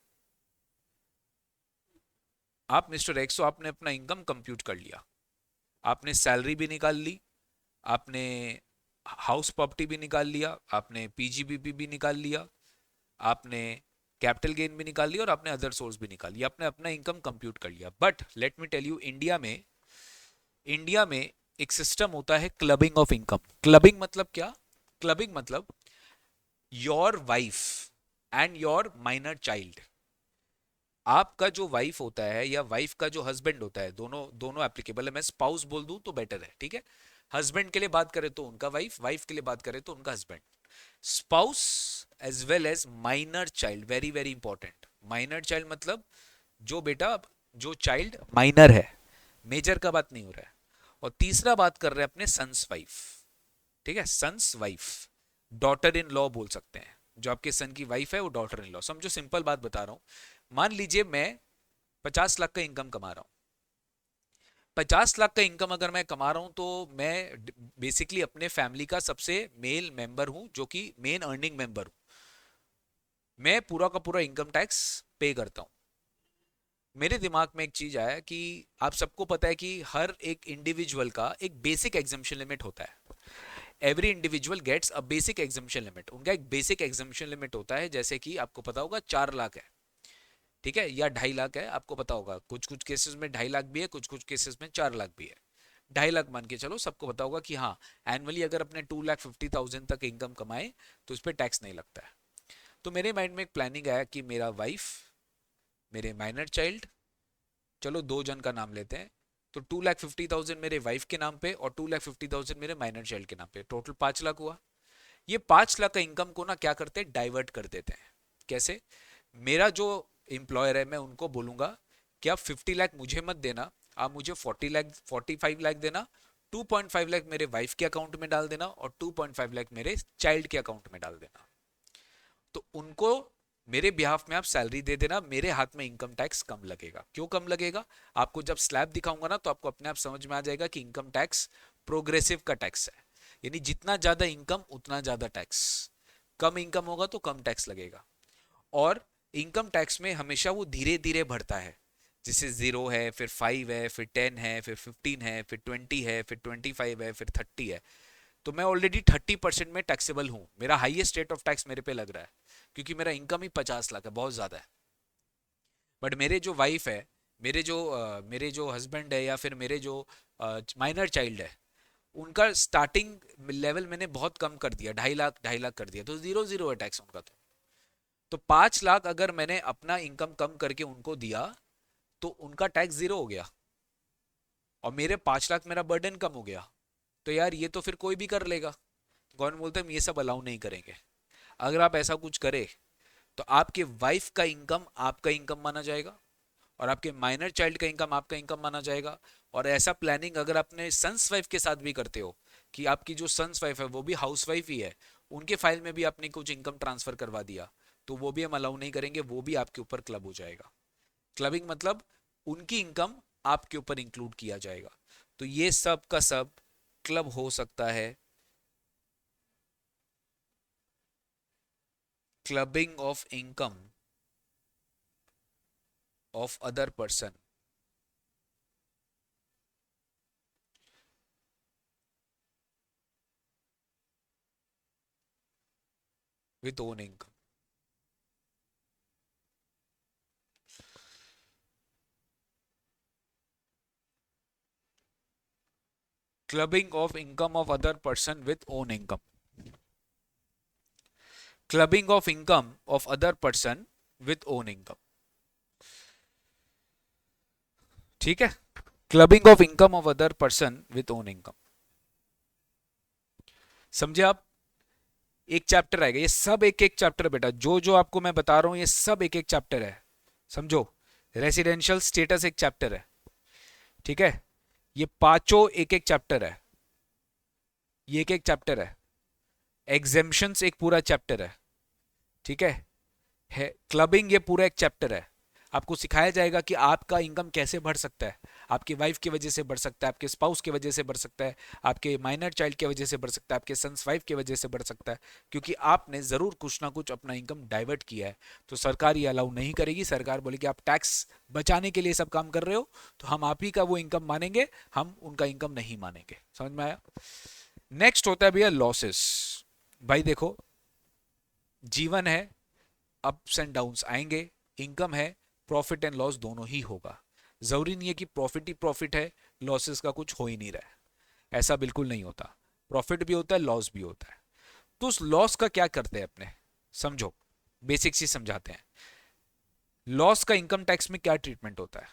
आप मिस्टर एक्स हो, आपने अपना इनकम कंप्यूट कर लिया, आपने सैलरी भी निकाल ली, आपने हाउस प्रॉपर्टी भी निकाल लिया, आपने पीजीबीपी भी निकाल लिया, आपने कैपिटल गेन भी निकाल लिया, और आपने अदर सोर्स भी निकाल लिया, आपने अपना इनकम कंप्यूट कर लिया। But let me tell you, India में एक सिस्टम होता है क्लबिंग ऑफ इनकम। क्लबिंग मतलब क्या? क्लबिंग मतलब your wife and your minor child, आपका जो वाइफ होता है या वाइफ का जो हस्बैंड होता है, दोनों दोनों एप्लीकेबल है, मैं स्पाउस बोल दूं तो बेटर है। ठीक है, हस्बैंड के लिए बात करें तो उनका वाइफ, वाइफ के लिए बात करें तो उनका husband. Spouse as well as minor child, very very important, minor child मतलब जो बेटा, जो चाइल्ड माइनर है, मेजर का बात नहीं हो रहा है। और तीसरा बात कर रहे हैं अपने सन्स वाइफ, ठीक है, son's wife, daughter in law बोल सकते हैं। जो आपके सन की वाइफ है वो डॉटर इन लॉ। समझो, सिंपल बात बता रहा हूं। मान लीजिए मैं 50 लाख का इनकम कमा रहा हूं। 50 लाख का इनकम अगर मैं कमा रहा हूं तो मैं बेसिकली अपने फैमिली का सबसे मेल मेंबर हूं, जो कि मेन अर्निंग मेंबर हूं। मैं पूरा का पूरा इनकम टैक्स पे करता हूं। मेरे दिमाग में एक चीज आया कि आप सबको पता है कि हर एक इंडिविजुअल का एक बेसिक एग्जम्पशन लिमिट होता है। Every individual gets a basic exemption limit. उनका एक बेसिक एग्जम्पशन लिमिट होता है, जैसे कि आपको पता होगा 4 लाख है, ठीक है, या 2.5 लाख है। आपको पता होगा कुछ कुछ केसेस में 2.5 लाख भी है, कुछ कुछ केसेस में 4 लाख भी है। 2.5 लाख मान के चलो, सबको पता होगा कि हाँ, एनुअली अगर अपने 2,50,000 तक इनकम कमाए तो उस पर टैक्स नहीं लगता है। तो मेरे माइंड में एक प्लानिंग आया कि मेरा वाइफ, मेरे माइनर चाइल्ड, चलो 2 जन का नाम लेते हैं, तो 2,50,000 मेरे वाइफ के नाम पे और 2,50,000 मेरे माइनर चाइल्ड के नाम पे, टोटल 5 लाख हुआ। ये 5 लाख का इनकम को ना क्या करते हैं, डाइवर्ट कर देते हैं। कैसे? मेरा जो एम्प्लॉयर है, मैं उनको बोलूंगा कि आप 50 लाख मुझे मत देना, आप मुझे 40 लाख 45 लाख देना। 2.5 लाख मेरे वाइफ के अकाउंट में डाल देना और 2.5 लाख मेरे चाइल्ड के अकाउंट में डाल देना। तो उनको मेरे बिहाफ में आप सैलरी दे देना, मेरे हाथ में इनकम टैक्स कम लगेगा। क्यों कम लगेगा? आपको जब स्लैब दिखाऊंगा ना तो आपको अपने आप समझ में आ जाएगा कि इनकम टैक्स प्रोग्रेसिव का टैक्स है, यानी जितना ज्यादा इनकम उतना ज्यादा टैक्स। कम इनकम होगा तो कम टैक्स लगेगा। और इनकम टैक्स में हमेशा वो धीरे धीरे बढ़ता है। जैसे 0 है, फिर 5 है, फिर 10 है, फिर 15 है, फिर 20 है, फिर 25 है, फिर 30 है। तो मैं ऑलरेडी 30% में टैक्सेबल हूँ। मेरा हाईएस्ट रेट ऑफ टैक्स मेरे पे लग रहा है, क्योंकि मेरा इनकम ही 50 लाख है, बहुत ज्यादा है। बट मेरे जो वाइफ है, मेरे जो हस्बैंड है, या फिर मेरे जो माइनर चाइल्ड है, उनका स्टार्टिंग लेवल मैंने बहुत कम कर दिया, 2.5 लाख 2.5 लाख कर दिया, तो 0 0 है टैक्स उनका। तो 5 लाख अगर मैंने अपना इनकम कम करके उनको दिया तो उनका टैक्स 0 हो गया, और मेरे 5 लाख मेरा बर्डन कम हो गया। तो यार ये तो फिर कोई भी कर लेगा। गवर्नमेंट बोलते हैं हम ये सब अलाउ नहीं करेंगे। अगर आप ऐसा कुछ करें तो आपके वाइफ का इनकम आपका इनकम माना जाएगा, और आपके माइनर चाइल्ड का इनकम आपका इनकम माना जाएगा। और ऐसा प्लानिंग अगर अपने सन्स वाइफ के साथ भी करते हो, कि आपकी जो सन्स वाइफ है वो भी हाउस वाइफ ही है, उनके फाइल में भी आपने कुछ इनकम ट्रांसफर करवा दिया, तो वो भी हम अलाउ नहीं करेंगे, वो भी आपके ऊपर क्लब हो जाएगा। क्लबिंग मतलब उनकी इनकम आपके ऊपर इंक्लूड किया जाएगा। तो ये सब का सब क्लब हो सकता है। Clubbing of income of other person with own income. Clubbing of income of other person with own income. Clubbing of income of other person with own income, ठीक है। Clubbing of income of other person with own income, समझे आप? एक chapter आएगा, ये सब एक एक चैप्टर बेटा, जो जो आपको मैं बता रहा हूं ये सब एक एक चैप्टर है, समझो। रेसिडेंशियल स्टेटस एक चैप्टर है, ठीक है। ये पांचों एक एक चैप्टर है, ये एक एक चैप्टर है। एग्जेम्पशंस एक पूरा चैप्टर है, ठीक है। क्लबिंग ये पूरा एक चैप्टर है। आपको सिखाया जाएगा कि आपका इनकम कैसे बढ़ सकता है। आपकी वाइफ की वजह से बढ़ सकता है, आपके स्पाउस की वजह से बढ़ सकता है, आपके माइनर चाइल्ड की वजह से बढ़ सकता है, आपके सन्स वाइफ की वजह से बढ़ सकता है, क्योंकि आपने ज़रूर कुछ ना कुछ अपना इनकम डाइवर्ट किया है। तो सरकार ये अलाउ नहीं करेगी। सरकार बोलेगी आप टैक्स बचाने के लिए सब काम कर रहे हो, तो हम आप ही का वो इनकम मानेंगे, हम उनका इनकम नहीं मानेंगे। समझ में आया? नेक्स्ट होता है भैया लॉसेस। भाई देखो, जीवन है, अप्स एंड डाउन्स आएंगे। इनकम है, प्रॉफिट एंड लॉस दोनों ही होगा। जरूरी नहीं है कि प्रॉफिट ही प्रॉफिट है, लॉसेस का कुछ हो ही नहीं रहा है। ऐसा बिल्कुल नहीं होता। प्रॉफिट भी होता है, लॉस भी होता है। तो उस लॉस का क्या करते हैं अपने, समझो, बेसिक चीज समझाते हैं। लॉस का इनकम टैक्स में क्या ट्रीटमेंट होता है?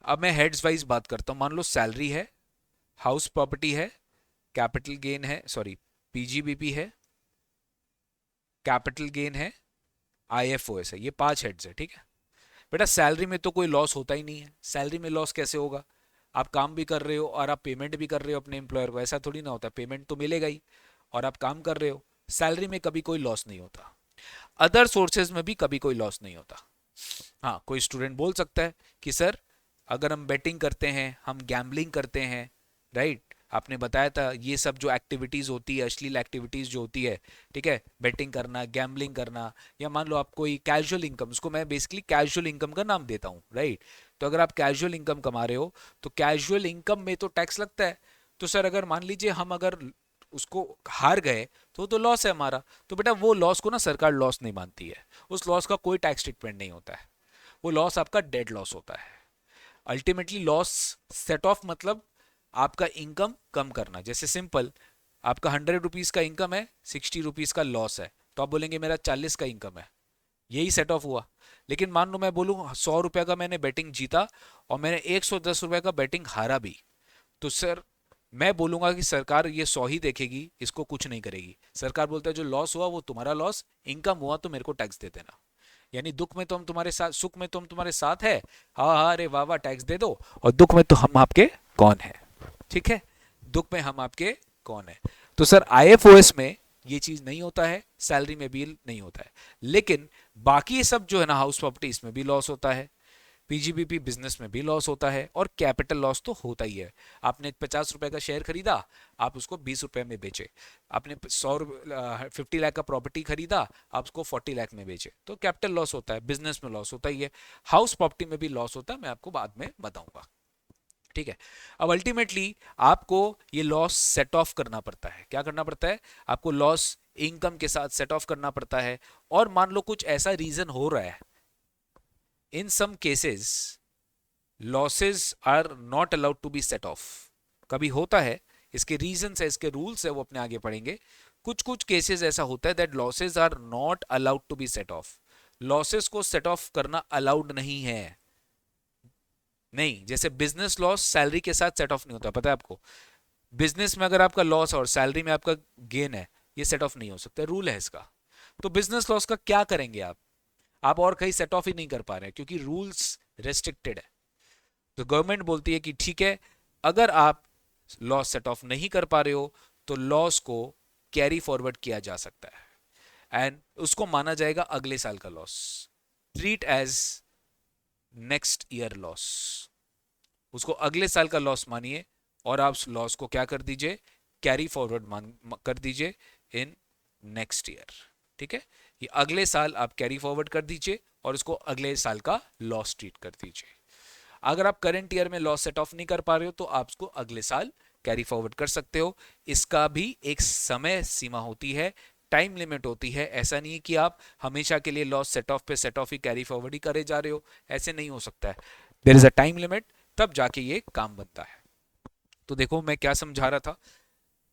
अब मैं हेड्स वाइज बात करता हूं। मान लो सैलरी है, हाउस प्रॉपर्टी है, कैपिटल गेन है, सॉरी, पीजीबीपी है, कैपिटल गेन है, IFOS है, ये 5 हेड्स है, ठीक है बेटा। सैलरी में तो कोई लॉस होता ही नहीं है, सैलरी में लॉस कैसे होगा? आप काम भी कर रहे हो और आप पेमेंट भी कर रहे हो अपने एम्प्लॉयर को, ऐसा थोड़ी ना होता, पेमेंट तो मिलेगा ही और आप काम कर रहे हो। सैलरी में कभी कोई लॉस नहीं होता, अदर सोर्सेज में भी कभी कोई लॉस नहीं होता। हाँ, कोई स्टूडेंट बोल सकता है कि सर अगर हम बेटिंग करते हैं, हम गैम्बलिंग करते हैं, राइट, आपने बताया था ये सब जो एक्टिविटीज होती है, अश्लील एक्टिविटीज जो होती है, ठीक है, बेटिंग करना, गैम्बलिंग करना, या मान लो आप कोई कैजुअल इनकम, उसको मैं बेसिकली कैजुअल इनकम का नाम देता हूँ, राइट। तो अगर आप कैजुअल इनकम कमा रहे हो तो कैजुअल इनकम में तो टैक्स लगता है। तो सर अगर मान लीजिए हम अगर उसको हार गए तो लॉस है हमारा, तो बेटा वो लॉस को ना सरकार लॉस नहीं मानती है, उस लॉस का कोई टैक्स ट्रीटमेंट नहीं होता है, वो लॉस आपका डेड लॉस होता है। अल्टीमेटली लॉस सेट ऑफ मतलब आपका इनकम कम करना। जैसे सिंपल, आपका 100 रुपीज का इनकम है, 60 रुपीज का लॉस है, तो आप बोलेंगे मेरा 40 का इनकम है, यही सेट ऑफ हुआ। लेकिन मान लो मैं बोलूँ 100 रुपये का मैंने बेटिंग जीता और मैंने 110 रुपये का बेटिंग हारा भी, तो सर मैं बोलूंगा कि सरकार ये 100 ही देखेगी, इसको कुछ नहीं करेगी। सरकार बोलता है जो लॉस हुआ वो तुम्हारा लॉस, इनकम हुआ तो मेरे को टैक्स दे देना। यानी दुख में तो हम तुम्हारे साथ, सुख में तो हम तुम्हारे साथ है, हाँ हाँ अरे वाह वाह टैक्स दे दो, और दुख में तो हम आपके कौन है, ठीक है, दुख में हम आपके कौन है। तो सर IFOS में ये चीज नहीं होता है, सैलरी में भी नहीं होता है, लेकिन बाकी सब जो है ना, हाउस प्रॉपर्टी, इसमें भी लॉस होता है, PGBP बिजनेस में भी लॉस होता है, और कैपिटल लॉस तो होता ही है। आपने 50 रुपए का शेयर खरीदा, आप उसको 20 रुपए में बेचे, आपने 50 लाख का प्रॉपर्टी खरीदा, आप उसको 40 लाख में बेचे, तो कैपिटल लॉस होता है, बिजनेस में लॉस होता ही है। हाउस प्रॉपर्टी में भी लॉस होता है, मैं आपको बाद में बताऊंगा, ठीक है। अब अल्टीमेटली आपको ये लॉस सेट ऑफ करना पड़ता है। क्या करना पड़ता है? आपको लॉस इनकम के साथ सेट ऑफ करना पड़ता है। और मान लो कुछ ऐसा रीजन हो रहा है, in some cases losses are not allowed to be set off, कभी होता है, इसके रीजन है, इसके रूल्स है, वो अपने आगे पढ़ेंगे। कुछ कुछ केसेस ऐसा होता है that losses are not allowed to be set off, losses को सेट ऑफ करना अलाउड नहीं है। नहीं, जैसे बिजनेस लॉस सैलरी के साथ सेट ऑफ नहीं होता, पता है आपको। बिजनेस में अगर आपका लॉस और सैलरी में आपका गेन है, ये सेट ऑफ नहीं हो सकता, रूल है इसका। तो बिजनेस लॉस का क्या करेंगे आप और कहीं सेट ऑफ ही नहीं कर पा रहे हैं क्योंकि रूल्स रेस्ट्रिक्टेड है। तो गवर्नमेंट बोलती है कि ठीक है, अगर आप लॉस सेट ऑफ नहीं कर पा रहे हो तो लॉस को कैरी फॉरवर्ड किया जा सकता है एंड उसको माना जाएगा अगले साल का loss, treat as next year loss. उसको अगले साल का लॉस मानिए और आप लॉस को क्या कर दीजिए, कैरी फॉरवर्ड कर दीजिए इन नेक्स्ट ईयर, ठीक है। ये अगले साल आप कैरी फॉरवर्ड कर दीजिए और उसको अगले साल का लॉस ट्रीट कर दीजिए। अगर आप करंट ईयर में लॉस सेट ऑफ नहीं कर पा रहे हो तो आप उसको अगले साल कैरी फॉरवर्ड कर सकते हो। इसका भी एक समय सीमा होती है, टाइम लिमिट होती है। ऐसा नहीं है कि आप हमेशा के लिए लॉस सेट ऑफ पे सेट ऑफ ही कैरी फॉरवर्ड ही करे जा रहे हो, ऐसे नहीं हो सकता है। There is a time limit, तब जाके ये काम बनता है। तो देखो मैं क्या समझा रहा था,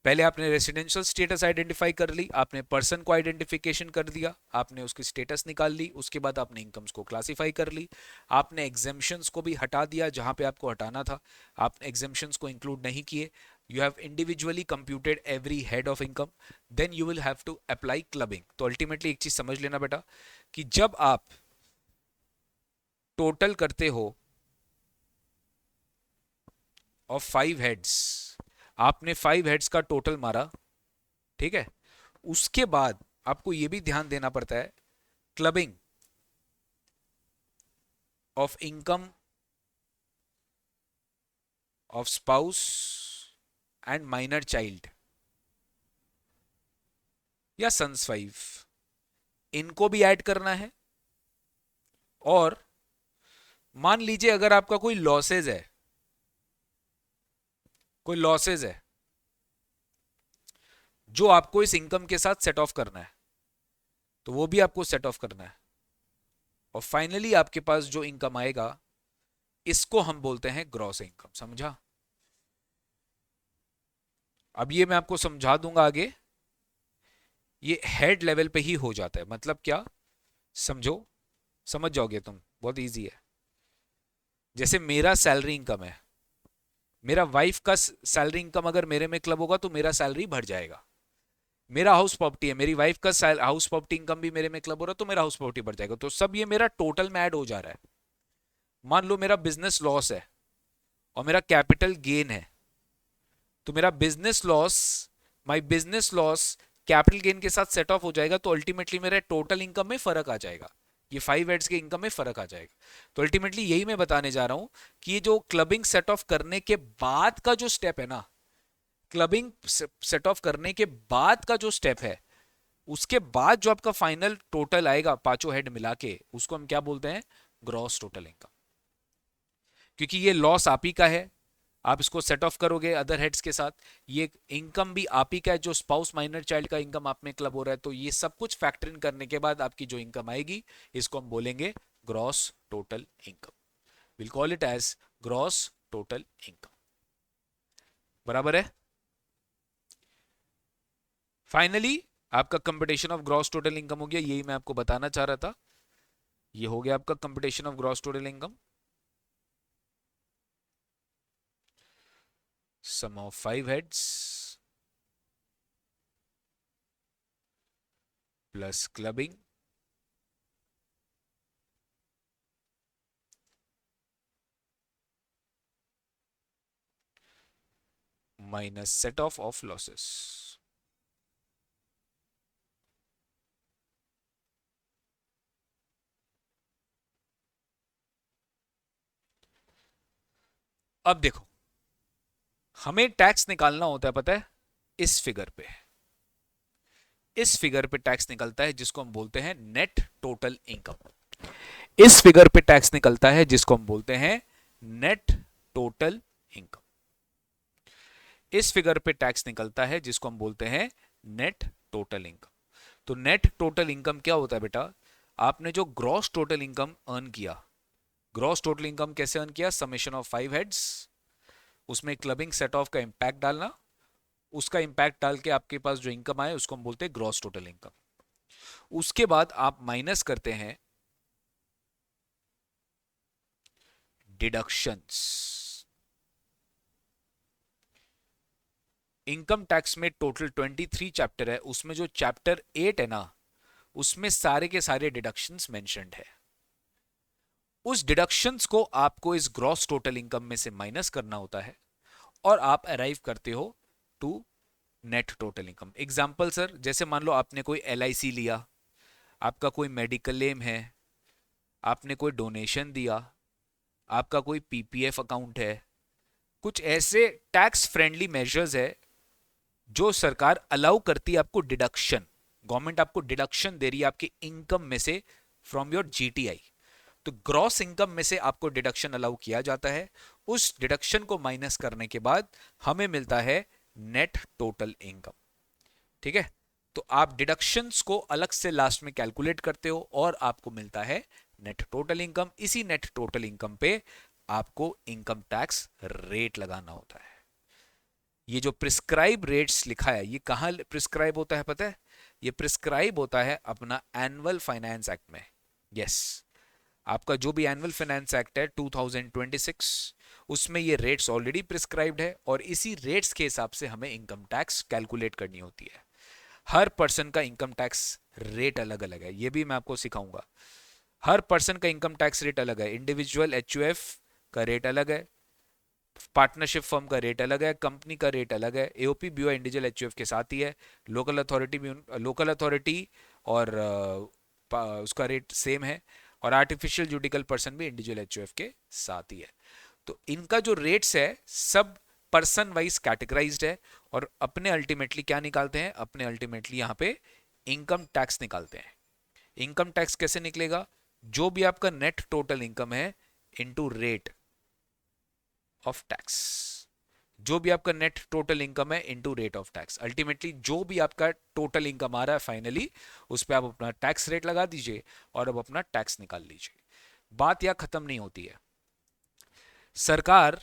पहले आपने रेसिडेंशियल स्टेटस आइडेंटिफाई कर ली, आपने पर्सन को आइडेंटिफिकेशन कर दिया, आपने उसकी स्टेटस निकाल ली, उसके बाद आपने इनकम्स को क्लासिफाई कर ली, आपने एग्जेम्पशंस को भी हटा दिया जहां पे आपको हटाना था, आपने एग्जेम्पशंस को इंक्लूड नहीं किए। You have individually computed every head of income, then you will have to apply clubbing. तो अल्टीमेटली एक चीज समझ लेना बेटा कि जब आप टोटल करते हो ऑफ 5 हेड्स, आपने 5 हेड्स का टोटल मारा, ठीक है, उसके बाद आपको यह भी ध्यान देना पड़ता है clubbing of income of spouse and minor child या सन्स वाइफ, इनको भी ऐड करना है। और मान लीजिए अगर आपका कोई लॉसेज है, कोई लॉसेज है जो आपको इस इनकम के साथ सेट ऑफ करना है, तो वो भी आपको सेट ऑफ करना है। और फाइनली आपके पास जो इनकम आएगा इसको हम बोलते हैं ग्रॉस इनकम, समझा। अब ये मैं आपको समझा दूंगा आगे, ये हेड लेवल पे ही हो जाता है। मतलब क्या, समझो, समझ जाओगे तुम, बहुत इजी है। जैसे मेरा सैलरी इनकम है, मेरा वाइफ का सैलरी इनकम अगर मेरे में क्लब होगा तो मेरा सैलरी बढ़ जाएगा। मेरा हाउस प्रॉपर्टी है, मेरी वाइफ का हाउस प्रॉपर्टी इनकम भी मेरे में क्लब हो रहा है, तो मेरा हाउस प्रॉपर्टी बढ़ जाएगा। तो सब ये मेरा टोटल में ऐड हो जा रहा है। मान लो मेरा बिजनेस लॉस है और मेरा कैपिटल गेन है, तो मेरा business loss, my business loss capital gain के साथ सेट ऑफ हो जाएगा, तो अल्टीमेटली मेरे टोटल इनकम में फर्क आ जाएगा, ये 5 हेड्स के इनकम में फर्क आ जाएगा। तो अल्टीमेटली यही मैं बताने जा रहा हूं कि ये जो क्लबिंग सेट ऑफ करने के बाद का जो स्टेप है ना, क्लबिंग सेट ऑफ करने के बाद का जो स्टेप है, उसके बाद जो आपका फाइनल टोटल आएगा पांचों हेड मिला के, उसको हम क्या बोलते हैं, ग्रॉस टोटल इनकम। क्योंकि ये लॉस आप ही का है, आप इसको सेट ऑफ करोगे अदर हेड्स के साथ, ये इनकम भी आप ही का है, जो स्पाउस माइनर चाइल्ड का इनकम आप में क्लब हो रहा है, तो ये सब कुछ फैक्टर इन करने के बाद आपकी जो इनकम आएगी, इसको हम बोलेंगे gross total income. Will call it as gross total income. बराबर है। फाइनली आपका computation of gross total income हो गया, यही मैं आपको बताना चाह रहा था। ये हो गया आपका computation of gross total income. Sum of 5 heads plus clubbing minus set off losses. अब देखो, हमें टैक्स निकालना होता है, पता है, इस फिगर पे, इस फिगर पे टैक्स निकलता है जिसको हम बोलते हैं नेट टोटल इनकम। इस फिगर पे टैक्स निकलता है जिसको हम बोलते हैं नेट टोटल इनकम। इस फिगर पे टैक्स निकलता है जिसको हम बोलते हैं नेट टोटल इनकम। तो नेट टोटल इनकम क्या होता है बेटा, आपने जो ग्रॉस टोटल इनकम अर्न किया, ग्रॉस टोटल इनकम कैसे अर्न किया, समेशन ऑफ 5 हेड्स, उसमें क्लबिंग सेट ऑफ का इंपैक्ट डालना, उसका इंपैक्ट डाल के आपके पास जो इनकम आए उसको हम बोलते हैं ग्रॉस टोटल इनकम। उसके बाद आप माइनस करते हैं डिडक्शंस। इनकम टैक्स में टोटल 23 चैप्टर है, उसमें जो चैप्टर 8 है ना, उसमें सारे के सारे डिडक्शंस मेंशन्ड है। उस डिडक्शंस को आपको इस ग्रॉस टोटल इनकम में से माइनस करना होता है और आप अराइव करते हो to net total income. Example sir, जैसे मान लो आपने कोई LIC लिया, आपका कोई मेडिकल क्लेम है, आपने कोई डोनेशन दिया, आपका कोई PPF अकाउंट है, कुछ ऐसे टैक्स फ्रेंडली मेजर्स है जो सरकार अलाउ करती है आपको डिडक्शन, गवर्नमेंट आपको डिडक्शन दे रही है आपकी इनकम में से फ्रॉम योर GTI। तो ग्रॉस इनकम में से आपको डिडक्शन अलाउ किया जाता है, उस डिडक्शन को माइनस करने के बाद हमें मिलता है नेट टोटल इनकम। ठीक है, तो आप डिडक्शंस को अलग से लास्ट में कैलकुलेट करते हो और आपको मिलता है नेट टोटल इनकम। इसी नेट टोटल इनकम पे आपको इनकम टैक्स रेट लगाना होता है। ये जो प्रिस्क्राइब रेट्स लिखा है, ये कहां प्रिस्क्राइब होता है पता है, ये प्रिस्क्राइब होता है अपना एनुअल फाइनेंस एक्ट में। यस, आपका जो भी एनुअल फाइनेंस एक्ट है 2026, उसमें ये रेट्स ऑलरेडी प्रिस्क्राइब्ड है और इसी रेट्स के हिसाब से हमें इनकम टैक्स कैलकुलेट करनी होती है। हर पर्सन का इनकम टैक्स रेट अलग अलग है, ये भी मैं आपको सिखाऊंगा। हर पर्सन का इनकम टैक्स रेट अलग है, इंडिविजुअल HUF का रेट अलग है, पार्टनरशिप फर्म का रेट अलग है, कंपनी का रेट अलग है, AOP BOI इंडिविजुअल HUF के साथ ही है, लोकल अथॉरिटी भी, लोकल अथॉरिटी और उसका रेट सेम है, और आर्टिफिशियल जुडिकल पर्सन भी इंडिविजुअल HUF के साथ ही है। तो इनका जो रेट्स है सब पर्सन वाइज कैटेगराइज्ड है और अपने अल्टीमेटली क्या निकालते हैं, अपने अल्टीमेटली यहाँ पे इनकम टैक्स निकालते हैं। इनकम टैक्स कैसे निकलेगा, जो भी आपका नेट टोटल इनकम है इनटू रेट ऑफ टैक्स, जो भी आपका नेट टोटल इनकम है into rate of tax. Ultimately जो भी आपका टोटल इनकम आ रहा है फाइनली उस पर आप अपना टैक्स रेट लगा दीजिए और अब अपना टैक्स निकाल लीजिए। बात यह खत्म नहीं होती है, सरकार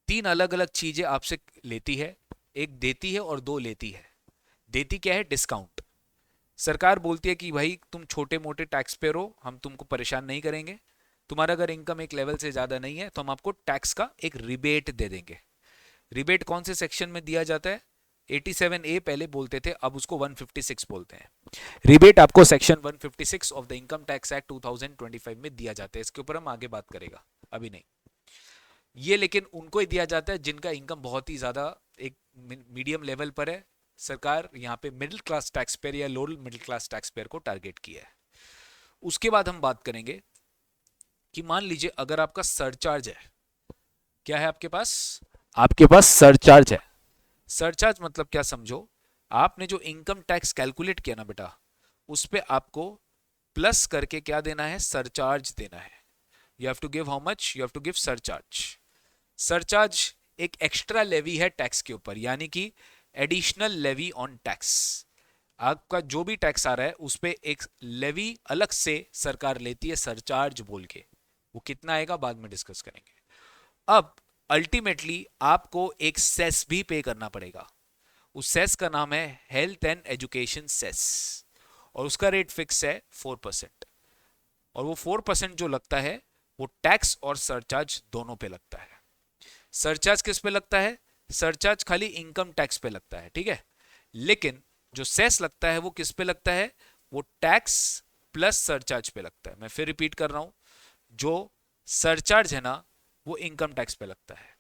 3 अलग अलग चीजें आपसे लेती है, एक देती है और 2 लेती है। देती क्या है, डिस्काउंट। सरकार बोलती है कि भाई तुम छोटे मोटे टैक्स पेयर हो, हम तुमको परेशान नहीं करेंगे, तुम्हारा अगर इनकम एक लेवल से ज्यादा नहीं है तो हम आपको टैक्स का एक रिबेट दे देंगे। रिबेट कौन से सेक्शन में दिया जाता है, 87A पहले बोलते थे, अब उसको 156 बोलते हैं। रिबेट आपको section 156 of the income tax act 2025 में दिया जाता है। इसके ऊपर हम आगे बात करेगा, अभी नहीं। ये लेकिन उनको ही दिया जाता है जिनका इनकम बहुत ही ज्यादा एक मीडियम लेवल पर है। सरकार यहाँ पे मिडिल क्लास टैक्स पेयर या lower middle class tax payer को टारगेट किया है। उसके बाद हम बात करेंगे कि मान लीजिए अगर आपका सरचार्ज है, क्या है आपके पास? आपके पास सरचार्ज है। सरचार्ज मतलब क्या समझो, आपने जो इनकम टैक्स कैलकुलेट किया ना बेटा, उस पे आपको प्लस करके क्या देना है? सरचार्ज देना है। You have to give how much? You have to give surcharge. Surcharge एक एक्स्ट्रा लेवी है टैक्स के ऊपर, यानी कि एडिशनल लेवी ऑन टैक्स। आपका जो भी टैक्स आ रहा है उस पे एक लेवी अलग से सरकार लेती है सरचार्ज बोल के। वो कितना आएगा बाद में डिस्कस करेंगे। अब अल्टीमेटली आपको एक सेस भी पे करना पड़ेगा। उस सेस का नाम है हेल्थ एंड एजुकेशन सेस, और उसका रेट फिक्स है 4%। और वो 4% जो लगता है वो टैक्स और सरचार्ज दोनों पे लगता है। सरचार्ज किस पे लगता है? सरचार्ज खाली इनकम टैक्स पे लगता है, ठीक है। लेकिन जो सेस लगता है वो किस पे लगता है? वो टैक्स प्लस सरचार्ज पे लगता है। मैं फिर रिपीट कर रहा हूं, जो सरचार्ज है ना वो इनकम टैक्स पे लगता है।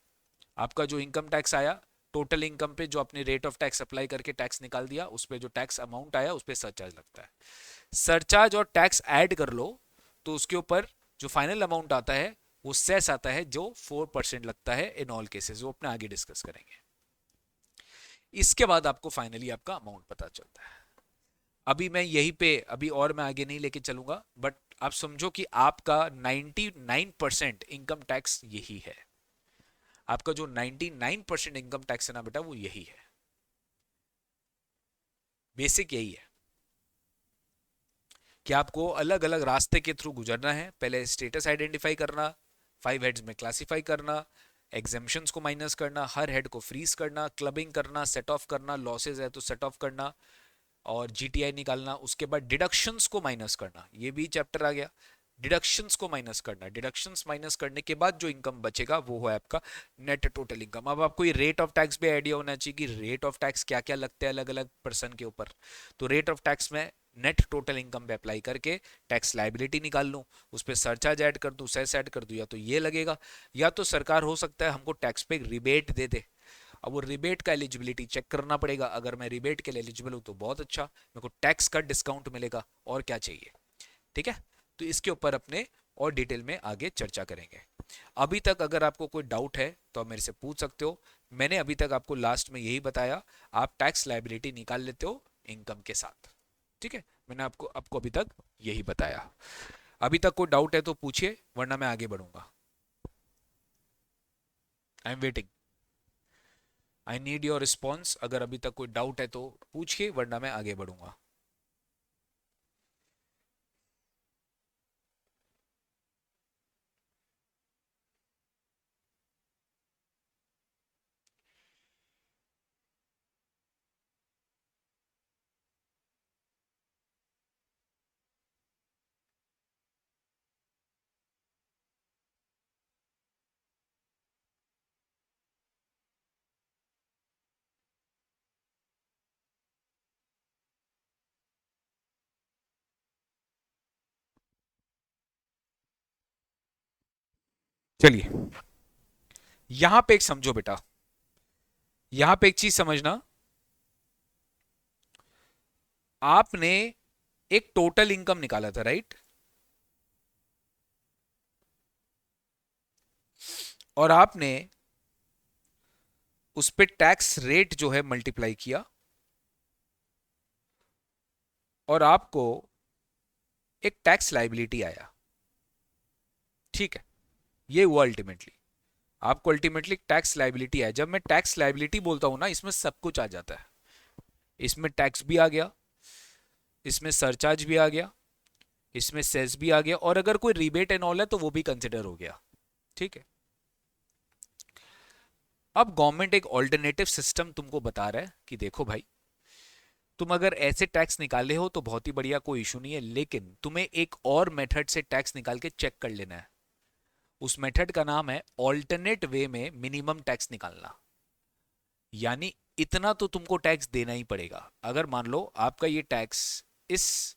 आपका जो इनकम टैक्स आया, टोटल इनकम पे जो अपने रेट ऑफ टैक्स अप्लाई करके टैक्स निकाल दिया, उस पे जो टैक्स अमाउंट आया उस पे सरचार्ज लगता है। सरचार्ज और टैक्स ऐड कर लो तो उसके ऊपर जो फाइनल अमाउंट आता है वो सेस आता है, जो 4% लगता है इन ऑल केसेस। वो अपने आगे डिस्कस करेंगे। इसके बाद आपको फाइनली आपका अमाउंट पता चलता है। अभी मैं यहीं पे, अभी और मैं आगे नहीं लेके चलूंगा, बट आप समझो कि आपका 99% इनकम टैक्स यही है। आपका जो 99% इनकम टैक्स है ना बेटा, वो यही है। बेसिक यही है कि आपको अलग अलग रास्ते के थ्रू गुजरना है। पहले स्टेटस आइडेंटिफाई करना, 5 हेड्स में क्लासिफाई करना, एग्जेम्पशंस को माइनस करना, हर हेड को फ्रीज करना, क्लबिंग करना, सेट ऑफ करना, लॉसेज है तो सेट ऑफ करना, और जीटीआई निकालना। उसके बाद डिडक्शंस को माइनस करना, ये भी चैप्टर आ गया। डिडक्शंस को माइनस करना, डिडक्शंस माइनस करने के बाद जो इनकम बचेगा वो है आपका नेट टोटल इनकम। अब आपको ये रेट ऑफ टैक्स भी आइडिया होना चाहिए कि रेट ऑफ टैक्स क्या क्या लगते हैं अलग अलग पर्सन के ऊपर। तो रेट ऑफ टैक्स में नेट टोटल इनकम पे अप्लाई करके टैक्स लाइबिलिटी निकाल लूं, उस पर सरचार्ज ऐड कर दूं, सेस ऐड कर दूं, या तो ये लगेगा, या तो सरकार हो सकता है हमको टैक्स पे रिबेट दे दे। अब वो रिबेट का एलिजिबिलिटी चेक करना पड़ेगा। अगर मैं रिबेट के लिए एलिजिबल हूं तो बहुत अच्छा, मेरे को टैक्स का डिस्काउंट मिलेगा, और क्या चाहिए। ठीक है, तो इसके ऊपर अपने और डिटेल में आगे चर्चा करेंगे। अभी तक अगर आपको कोई डाउट है तो आप मेरे से पूछ सकते हो। मैंने अभी तक आपको लास्ट में यही बताया, आप टैक्स लायबिलिटी निकाल लेते हो इनकम के साथ। ठीक है, मैंने आपको आपको अभी तक यही बताया। अभी तक कोई डाउट है तो पूछिए, वरना मैं आगे बढ़ूंगा। I am waiting, I need your response. अगर अभी तक कोई डाउट है तो पूछिए, वरना मैं आगे बढ़ूंगा। चलिए, यहां पे एक समझो बेटा, यहां पे एक चीज समझना। आपने एक टोटल इनकम निकाला था, राइट? और आपने उस पे टैक्स रेट जो है मल्टीप्लाई किया, और आपको एक टैक्स लाइबिलिटी आया। ठीक है, ये हुआ अल्टीमेटली। आपको अल्टीमेटली टैक्स लाइबिलिटी आया। जब मैं टैक्स लाइबिलिटी बोलता हूं ना, इसमें सब कुछ आ जाता है। इसमें टैक्स भी आ गया, इसमें सरचार्ज भी आ गया, इसमें सेस भी आ गया, और अगर कोई रिबेट एंड ऑल है तो वो भी कंसिडर हो गया। ठीक है, अब गवर्नमेंट एक ऑल्टरनेटिव सिस्टम तुमको बता रहा है कि देखो भाई, तुम अगर ऐसे टैक्स निकाले हो तो बहुत ही बढ़िया, कोई इशू नहीं है, लेकिन तुम्हें एक और मेथड से टैक्स निकाल के चेक कर लेना है। उस मेथड का नाम है ऑल्टरनेट वे में मिनिमम टैक्स निकालना। यानी इतना तो तुमको टैक्स देना ही पड़ेगा। अगर मान लो आपका ये टैक्स, इस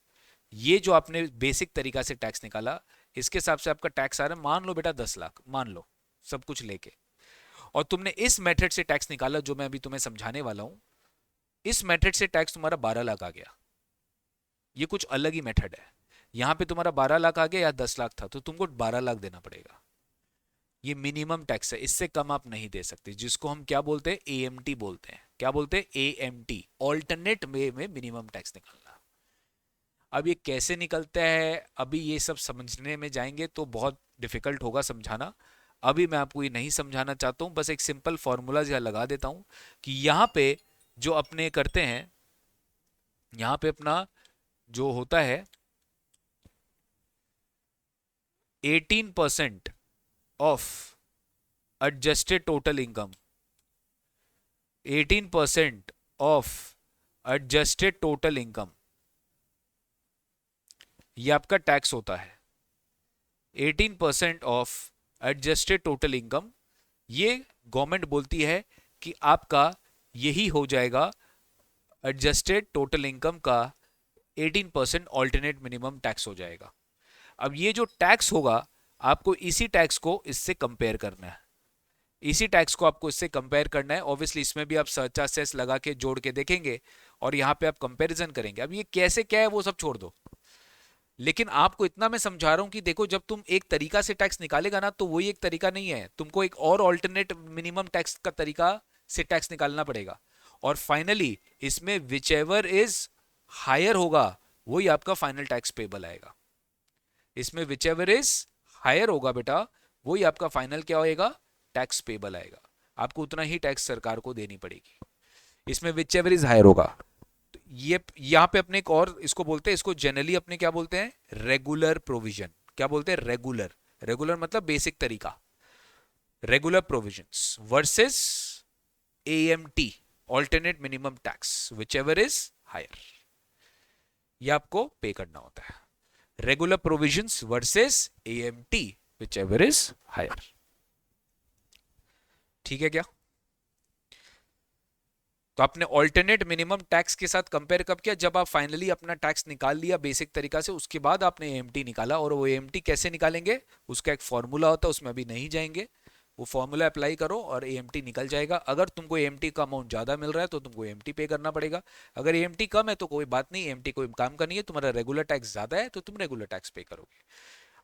ये जो आपने बेसिक तरीका से टैक्स निकाला, इसके हिसाब से आपका टैक्स आ रहा है, मान लो बेटा 10 लाख, मान लो सब कुछ लेके, और तुमने इस मेथड से टैक्स निकाला जो मैं अभी तुम्हें समझाने वाला हूं, इस मेथड से टैक्स तुम्हारा 12 लाख आ गया। ये कुछ अलग ही मेथड है। यहां पे तुम्हारा 12 लाख आ गया या 10 लाख था, तो तुमको 12 लाख देना पड़ेगा। ये मिनिमम टैक्स है, इससे कम आप नहीं दे सकते, जिसको हम क्या बोलते हैं, एएमटी बोलते हैं। क्या बोलते हैं, एएमटी, ऑल्टरनेट वे में मिनिमम टैक्स निकालना। अब ये कैसे निकलता है, अभी ये सब समझने में जाएंगे तो बहुत डिफिकल्ट होगा समझाना। अभी मैं आपको ये नहीं समझाना चाहता हूं, बस एक सिंपल फॉर्मूला लगा देता हूं कि यहां पे जो अपने करते हैं, यहां पे अपना जो होता है 18% of adjusted total income, 18% of adjusted total income, ये आपका टैक्स होता है। 18% ऑफ एडजस्टेड टोटल इनकम, ये गवर्नमेंट बोलती है कि आपका यही हो जाएगा एडजस्टेड टोटल इनकम का 18% ऑल्टरनेट मिनिमम टैक्स हो जाएगा। अब ये जो टैक्स होगा, आपको इसी टैक्स को इससे कंपेयर करना है, इसी टैक्स को आपको इससे कंपेयर करना है। ऑब्वियसली इसमें भी आप सरचार्ज सेस लगा के जोड़ के देखेंगे और यहाँ पे आप कंपैरिजन करेंगे। अब ये कैसे क्या है वो सब छोड़ दो, लेकिन आपको इतना मैं समझा रहा हूं कि देखो, जब तुम एक तरीका से टैक्स निकालेगा ना, तो वही एक तरीका नहीं है, तुमको एक और ऑल्टरनेट मिनिमम टैक्स का तरीका से टैक्स निकालना पड़ेगा। और फाइनली इसमें विच एवर इज हायर होगा, वही आपका फाइनल टैक्स पेबल आएगा। इसमें विच एवर इज हायर होगा बेटा, वही आपका फाइनल क्या होएगा, टैक्स पेबल आएगा। आपको उतना ही टैक्स सरकार को देनी पड़ेगी, इसमें विच एवर इज हायर होगा। ये यहां पे अपने एक और इसको बोलते हैं, इसको जनरली अपने क्या बोलते हैं, रेगुलर प्रोविजन। क्या बोलते हैं, रेगुलर। रेगुलर मतलब बेसिक तरीका, regular provisions versus AMT, alternate minimum tax, whichever is higher. ये आपको पे करना होता है, regular provisions versus AMT, whichever is higher. ठीक है क्या? तो आपने ऑल्टरनेट मिनिमम टैक्स के साथ कंपेयर कब किया, जब आप फाइनली अपना टैक्स निकाल लिया बेसिक तरीका से, उसके बाद आपने एएमटी निकाला। और वो एएमटी कैसे निकालेंगे, उसका एक फॉर्मूला होता है, उसमें अभी नहीं जाएंगे। वो फॉर्मूला अप्लाई करो और एएमटी निकल जाएगा। अगर तुमको एएमटी का अमाउंट ज्यादा मिल रहा है तो तुमको एएमटी पे करना पड़ेगा। अगर एएमटी कम है तो कोई बात नहीं, एएमटी कोई काम का नहीं है, तुम्हारा रेगुलर टैक्स ज्यादा है तो तुम रेगुलर टैक्स पे करोगे।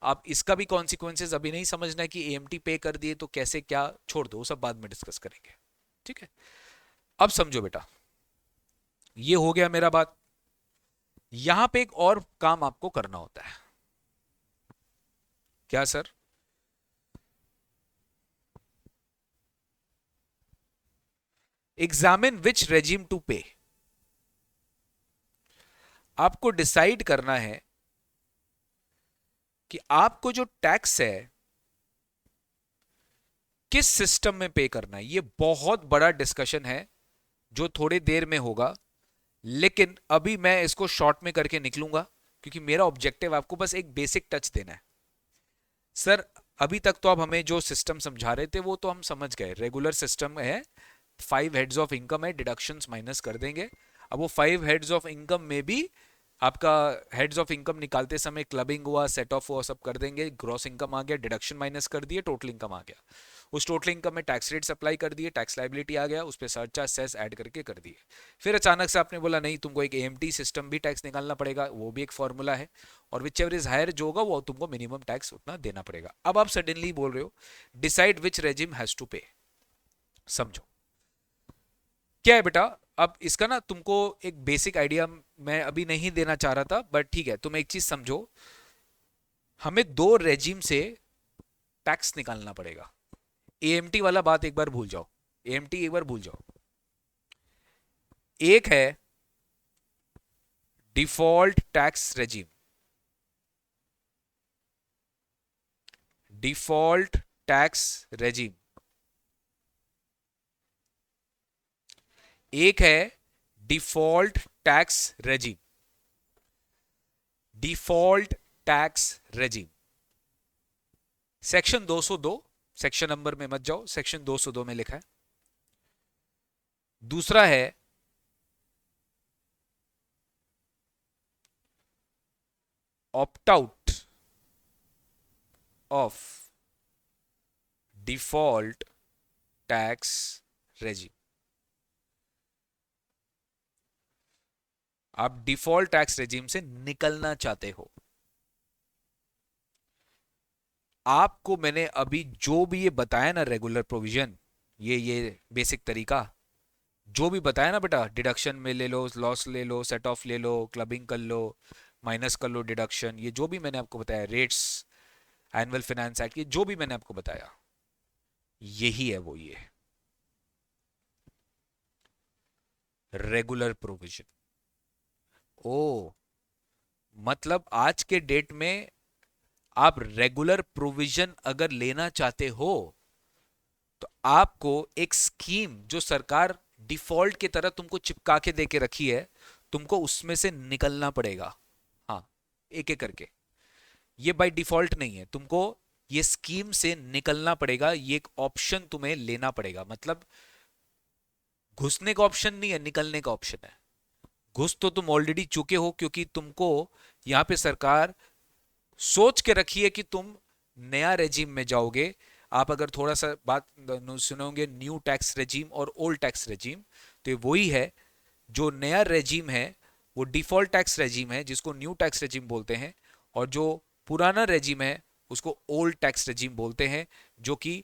आप इसका भी कॉन्सिक्वेंसेज अभी नहीं समझना है कि एएमटी पे कर दिए तो कैसे क्या, छोड़ दो, वो सब बाद में डिस्कस करेंगे। ठीक है, अब समझो बेटा, ये हो गया मेरा बात। यहां पे एक और काम आपको करना होता है। क्या sir? Examine which regime to pay. आपको डिसाइड करना है कि आपको जो टैक्स है किस सिस्टम में पे करना है। ये बहुत बड़ा डिस्कशन है जो थोड़ी देर में होगा, लेकिन अभी मैं इसको शॉर्ट में करके निकलूंगा, क्योंकि मेरा ऑब्जेक्टिव आपको बस एक बेसिक टच देना है। सर अभी तक तो आप हमें जो सिस्टम समझा रहे थे वो तो हम समझ गए, रेगुलर सिस्टम है, 5 हेड्स ऑफ इनकम है, डिडक्शंस माइनस कर देंगे। अब वो 5 हेड्स ऑफ इनकम में भी आपका हेड्स ऑफ इनकम निकालते समय क्लबिंग हुआ, सेट ऑफ हुआ, सब कर देंगे, ग्रॉस इनकम आ गया, डिडक्शन माइनस कर दिए, टोटल इनकम आ गया। उस टोटल इनकम में टैक्स रेट्स अप्लाई कर दिए, टैक्स लाइबिलिटी आ गया, उस पर सरचार्ज सेस ऐड करके कर दिए। फिर अचानक से आपने बोला नहीं, तुमको एक एएमटी सिस्टम भी टैक्स निकालना पड़ेगा, वो भी एक फॉर्मूला है, और विच एवर इज हायर जो होगा वो तुमको मिनिमम टैक्स उतना देना पड़ेगा। अब आप सडनली बोल रहे हो decide which regime has to pay. समझो क्या है बेटा। अब इसका ना तुमको एक बेसिक आइडिया मैं अभी नहीं देना चाह रहा था, बट ठीक है, तुम एक चीज समझो, हमें 2 रेजिम से टैक्स निकालना पड़ेगा। एएमटी वाला बात एक बार भूल जाओ, एएमटी एक बार भूल जाओ। एक है default tax regime, default tax regime, एक है default tax regime, default tax regime. Section 202, section number में मत जाओ, सेक्शन 202 में लिखा है दूसरा है opt out of default tax regime. आप डिफॉल्ट टैक्स रेजिम से निकलना चाहते हो। आपको मैंने अभी जो भी ये बताया ना, रेगुलर प्रोविजन, ये बेसिक तरीका जो भी बताया ना बेटा, डिडक्शन में ले लो, लॉस ले लो, सेट ऑफ ले लो, क्लबिंग कर लो, माइनस कर लो डिडक्शन, ये जो भी मैंने आपको बताया, रेट्स, एनुअल फाइनेंस एक्ट, ये जो भी मैंने आपको बताया, यही है वो, ये रेगुलर प्रोविजन। ओ, मतलब आज के डेट में आप रेगुलर प्रोविजन अगर लेना चाहते हो तो आपको एक स्कीम जो सरकार डिफॉल्ट की तरह तुमको चिपका के दे के रखी है, तुमको उसमें से निकलना पड़ेगा। हाँ, एक एक करके। ये बाय डिफॉल्ट नहीं है, तुमको ये स्कीम से निकलना पड़ेगा, ये एक ऑप्शन तुम्हें लेना पड़ेगा। मतलब घुसने का ऑप्शन नहीं है, निकलने का ऑप्शन है। घुस तो तुम ऑलरेडी चुके हो, क्योंकि तुमको यहां पे सरकार सोच के रखी है कि तुम नया रेजिम में जाओगे। आप अगर थोड़ा सा बात सुनोगे, न्यू टैक्स रेजिम और ओल्ड टैक्स रेजिम, तो ये वही है। जो नया रेजिम है वो डिफॉल्ट टैक्स रेजिम है, जिसको न्यू टैक्स रेजिम बोलते हैं, और जो पुराना रेजिम है उसको ओल्ड टैक्स रेजिम बोलते हैं, जो कि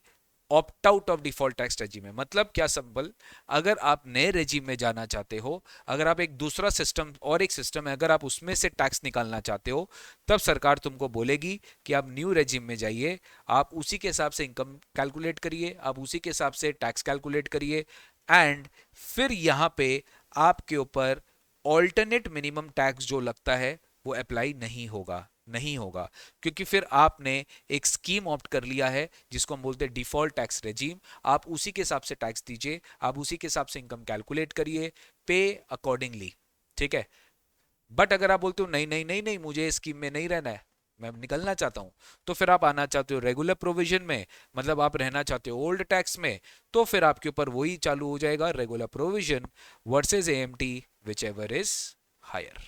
opt out of default tax regime है। मतलब क्या सिंपल, अगर आप नए रेजिम में जाना चाहते हो, अगर आप एक दूसरा सिस्टम और एक सिस्टम है, अगर आप उसमें से टैक्स निकालना चाहते हो, तब सरकार तुमको बोलेगी कि आप न्यू रेजिम में जाइए, आप उसी के हिसाब से इनकम कैलकुलेट करिए, आप उसी के हिसाब से टैक्स कैलकुलेट करिए, एंड फिर यहाँ पे आपके ऊपर ऑल्टरनेट मिनिमम टैक्स जो लगता है वो अप्लाई नहीं होगा, क्योंकि फिर आपने एक स्कीम ऑप्ट कर लिया है जिसको हम बोलते हैं डिफॉल्ट टैक्स रेजिम। आप उसी के हिसाब से टैक्स दीजिए, आप उसी के हिसाब से इनकम कैलकुलेट करिए, पे अकॉर्डिंगली। ठीक है। बट अगर आप बोलते हो नहीं नहीं नहीं नहीं, मुझे स्कीम में नहीं रहना है, मैं निकलना चाहता हूं, तो फिर आप आना चाहते हो रेगुलर प्रोविजन में, मतलब आप रहना चाहते हो ओल्ड टैक्स में, तो फिर आपके ऊपर वही चालू हो जाएगा, regular provision versus AMT, whichever is higher.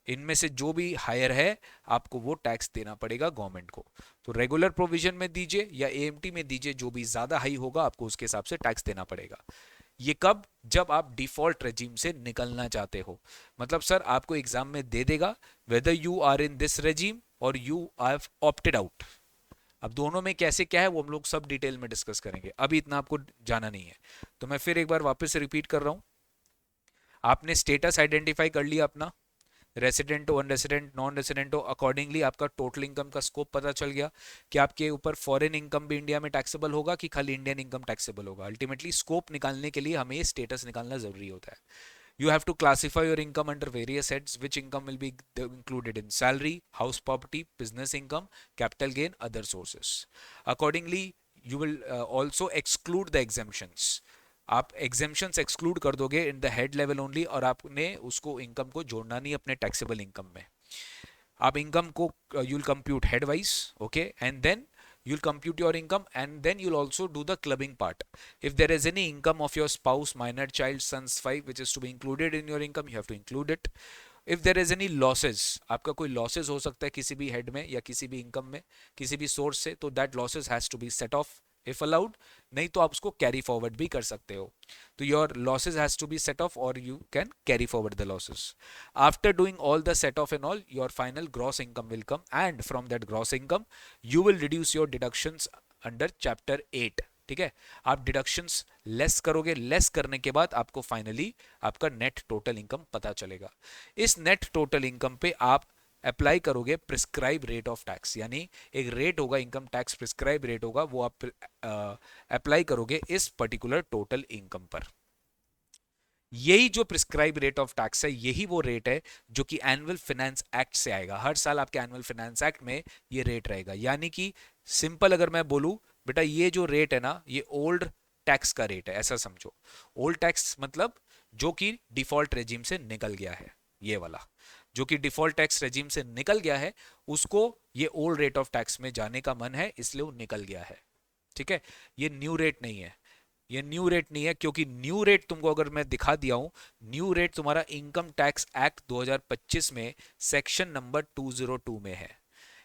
इनमें से जो भी हायर है आपको वो टैक्स देना पड़ेगा गवर्नमेंट को। तो रेगुलर प्रोविजन में दीजिए या एएमटी में दीजिए, जो भी ज्यादा हाई होगा आपको उसके हिसाब से टैक्स देना पड़ेगा। ये कब? जब आप डिफॉल्ट रेजिम से निकलना चाहते हो। मतलब सर आपको एग्जाम में दे देगा whether you are in this regime और यू हैव ऑप्टेड आउट। अब दोनों में कैसे क्या है वो हम लोग सब डिटेल में डिस्कस करेंगे, अभी इतना आपको जाना नहीं है। तो मैं फिर एक बार वापस से रिपीट कर रहा हूं। आपने स्टेटस आइडेंटिफाई कर लिया अपना, रेसिडेंट हो, अनरेसिडेंट, नॉन रेसिडेंट हो, अकॉर्डिंगली आपका टोटल इनकम का स्कोप पता चल गया कि आपके ऊपर फॉरेन इनकम भी इंडिया में टैक्सेबल होगा कि खाली इंडियन इनकम टैक्सेबल होगा। अल्टीमेटली स्कोप निकालने के लिए हमें ये स्टेटस निकालना जरूरी होता है। You have to classify your income under various heads, which income will be included in salary, house property, business income, capital gain, other sources. Accordingly, you will also exclude the exemptions. आप exemptions exclude कर दोगे in the head level only, और आपने उसको income को जोड़ना नहीं अपने टैक्सेबल इनकम में। आप इनकम को you'll compute head wise, okay, and then you'll compute your income, and then you'll also do the clubbing part. If there is any income of your spouse, minor child, son's wife which is to be included in your income, you have to include it. If there is any losses, आपका कोई losses हो सकता है किसी भी head में या किसी भी income में, किसी भी source से, तो that losses has to be set off if allowed। नहीं तो आप उसको carry forward भी कर सकते हो। तो your losses has to be set off or you can carry forward the losses. After doing all the set off and all, your final gross income will come, and from that gross income you will reduce your deductions under chapter 8। ठीक है। आप deductions less करोगे, less करने के बाद आपको finally आपका net total income पता चलेगा। इस नेट टोटल इनकम पे आप अप्लाई करोगे प्रिस्क्राइब रेट ऑफ टैक्स, यानी एक रेट होगा इनकम टैक्स, प्रिस्क्राइब रेट होगा, वो आप अप्लाई करोगे इस पर्टिकुलर टोटल इनकम पर। यही जो प्रिस्क्राइब रेट ऑफ टैक्स है, यही वो रेट है जो कि एनुअल फाइनेंस एक्ट से आएगा। हर साल आपके एनुअल फाइनेंस एक्ट में ये रेट रहेगा। यानी कि सिंपल अगर मैं बोलूं बेटा, ये जो रेट है ना, ये ओल्ड टैक्स का रेट है, ऐसा समझो। ओल्ड टैक्स मतलब जो कि डिफॉल्ट रेजिम से निकल गया है, ये वाला जो कि डिफॉल्ट टैक्स रेजिम से निकल गया है, उसको ये ओल्ड रेट ऑफ टैक्स में जाने का मन है, इसलिए वो निकल गया है। ठीक है। ये न्यू रेट नहीं है। ये न्यू रेट नहीं है, क्योंकि न्यू रेट तुमको अगर मैं दिखा दिया हूं, न्यू रेट तुम्हारा इनकम टैक्स एक्ट 2025 में सेक्शन नंबर 202 में है,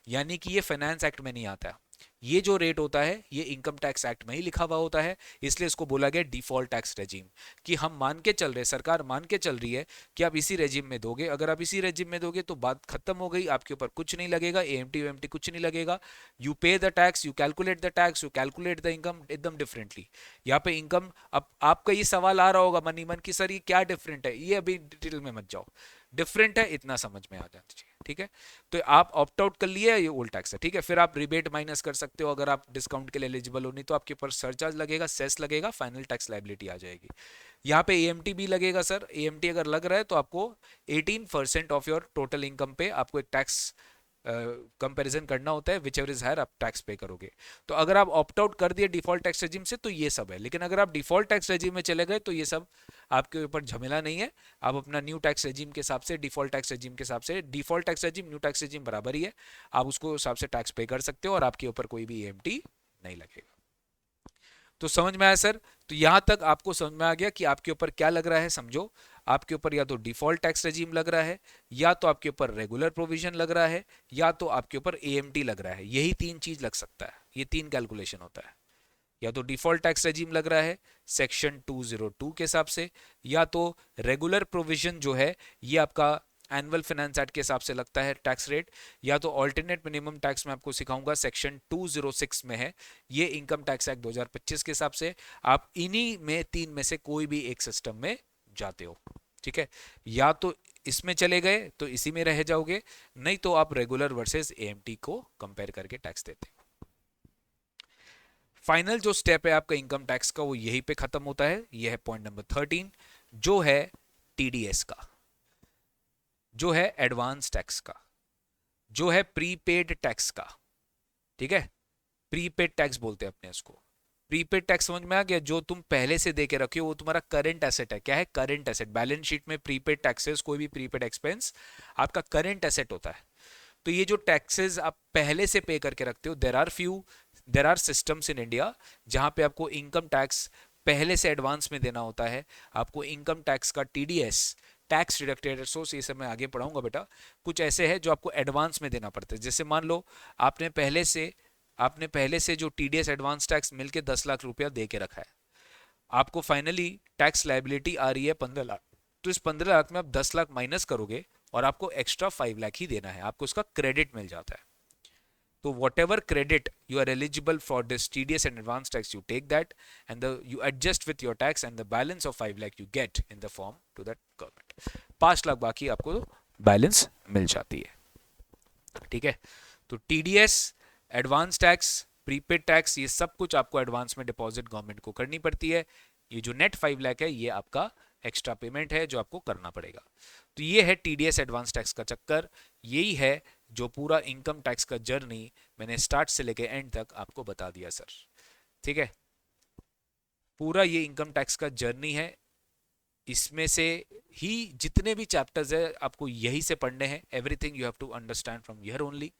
यानी कि ये फाइनेंस एक्ट में नहीं आता। ये जो रेट होता है ये इनकम टैक्स एक्ट में ही लिखा हुआ होता है, इसलिए इसको बोला गया डिफॉल्ट टैक्स रेजिम, कि हम मान के चल रहे, सरकार मान के चल रही है कि आप इसी रेजिम में दोगे। अगर आप इसी रेजिम में दोगे तो बात खत्म हो गई, आपके ऊपर कुछ नहीं लगेगा, एएमटी वेएमटी कुछ नहीं लगेगा। यू पे the tax, you calculate the tax, you calculate the income एकदम डिफरेंटली। यहाँ पे इनकम, अब आपका ये सवाल आ रहा होगा मनी मन की, सर ये क्या डिफरेंट है, ये अभी डिटेल में मत जाओ, डिफरेंट है इतना समझ में आ जाना चाहिए, ठीक है। तो आप ऑप्ट आउट कर लिए, ये ओल्ड टैक्स है, ठीक है। फिर आप रिबेट माइनस कर सकते हो, अगर आप डिस्काउंट के लिए एलिजिबल हो, नहीं तो आपके ऊपर सरचार्ज लगेगा, सेस लगेगा, फाइनल टैक्स लायबिलिटी आ जाएगी। यहाँ पे एएमटी भी लगेगा सर, एएमटी अगर लग रहा है तो आपको 18% ऑफ योर टोटल इनकम पे आपको एक टैक्स कंपैरिजन करना होता है, विच एवर इज हायर आप टैक्स पे करोगे। तो अगर आप ऑप्ट आउट कर दिए डिफॉल्ट टैक्स रेजिम से तो ये सब है, लेकिन अगर आप डिफॉल्ट टैक्स रेजिम में चले गए तो ये सब आपके ऊपर झमेला नहीं है। आप अपना न्यू टैक्स रेजिम के हिसाब से, डिफॉल्ट टैक्स रेजिम के हिसाब से, default tax regime new tax regime बराबर ही है, आप उसको हिसाब से टैक्स पे कर सकते हो और आपके ऊपर कोई भी एएमटी नहीं लगेगा। तो समझ में आया सर? तो यहां तक आपको समझ में आ गया कि आपके ऊपर क्या लग रहा है, समझो। आपके ऊपर या तो डिफॉल्ट टैक्स रेजिम लग रहा है, या तो आपके ऊपर रेगुलर प्रोविजन लग रहा है, या तो आपके ऊपर एएमटी लग रहा है। यही तीन चीज लग सकता है, ये तीन कैलकुलेशन होता है। या तो डिफॉल्ट टैक्स रेजिम लग रहा है सेक्शन 202 के हिसाब से, या तो रेगुलर प्रोविजन जो है ये आपका एनुअल फाइनेंस एक्ट के हिसाब से लगता है टैक्स रेट, या तो ऑल्टरनेट मिनिमम टैक्स में आपको सिखाऊंगा सेक्शन 206 में है, ये इनकम टैक्स एक्ट 2025 के हिसाब से। आप इन्हीं में तीन में से कोई भी एक सिस्टम में जाते हो, ठीक है। या तो इसमें चले गए तो इसी में रह जाओगे, नहीं तो आप रेगुलर वर्सेस एएमटी को कंपेयर करके टैक्स देते हो। फाइनल जो स्टेप है आपका इनकम टैक्स का वो यहीं पे खत्म होता है। यह है पॉइंट नंबर 13, जो है टीडीएस का, जो है एडवांस टैक्स का, जो है प्रीपेड टैक्स का, ठीक है। प्रीपेड टैक्स बोलते हैं अपने इसको। प्रीपेड टैक्स समझ में आ गया? जो तुम पहले से दे के रखे हो वो तुम्हारा करंट एसेट है। क्या है? Current asset. बैलेंस शीट में प्रीपेड टैक्सेस, कोई भी प्रीपेड एक्सपेंस आपका करंट एसेट होता है। तो ये जो टैक्सेस आप पहले से पे करके रखते हो, there are systems in India जहां पे आपको इनकम टैक्स पहले से एडवांस में देना होता है। आपको इनकम टैक्स का टीडीएस, टैक्स डिडक्टेड रिसोर्स, ये सब मैं आगे पढ़ाऊंगा बेटा। कुछ ऐसे है जो आपको एडवांस में देना पड़ता है। जैसे मान लो आपने पहले से जो टीडीएस एडवांस टैक्स मिलके 10 लाख रुपया दे के रखा है, आपको फाइनली टैक्स लायबिलिटी आ रही है 15 लाख। तो इस 15 लाख में आप 10 लाख माइनस करोगे और आपको एक्स्ट्रा 5 लाख ही देना है, आपको उसका क्रेडिट मिल जाता है। तो whatever credit you are eligible for this TDS and advance tax, you take that and you adjust with your tax, and the balance of 5 lakh you get in the form to that government। 5 lakh बाकी आपको balance मिल जाती है, ठीक है। तो TDS, advance tax, prepaid tax, ये सब कुछ आपको एडवांस में डिपॉजिट गवर्नमेंट को करनी पड़ती है। ये जो नेट 5 लाख है ये आपका एक्स्ट्रा पेमेंट है जो आपको करना पड़ेगा। तो ये है टीडीएस एडवांस टैक्स का चक्कर। यही है जो पूरा इनकम टैक्स का जर्नी मैंने स्टार्ट से लेके एंड तक आपको बता दिया सर, ठीक है। पूरा ये इनकम टैक्स का जर्नी है, इसमें से ही जितने भी चैप्टर्स है आपको यही से पढ़ने हैं। Everything you have to understand from here only.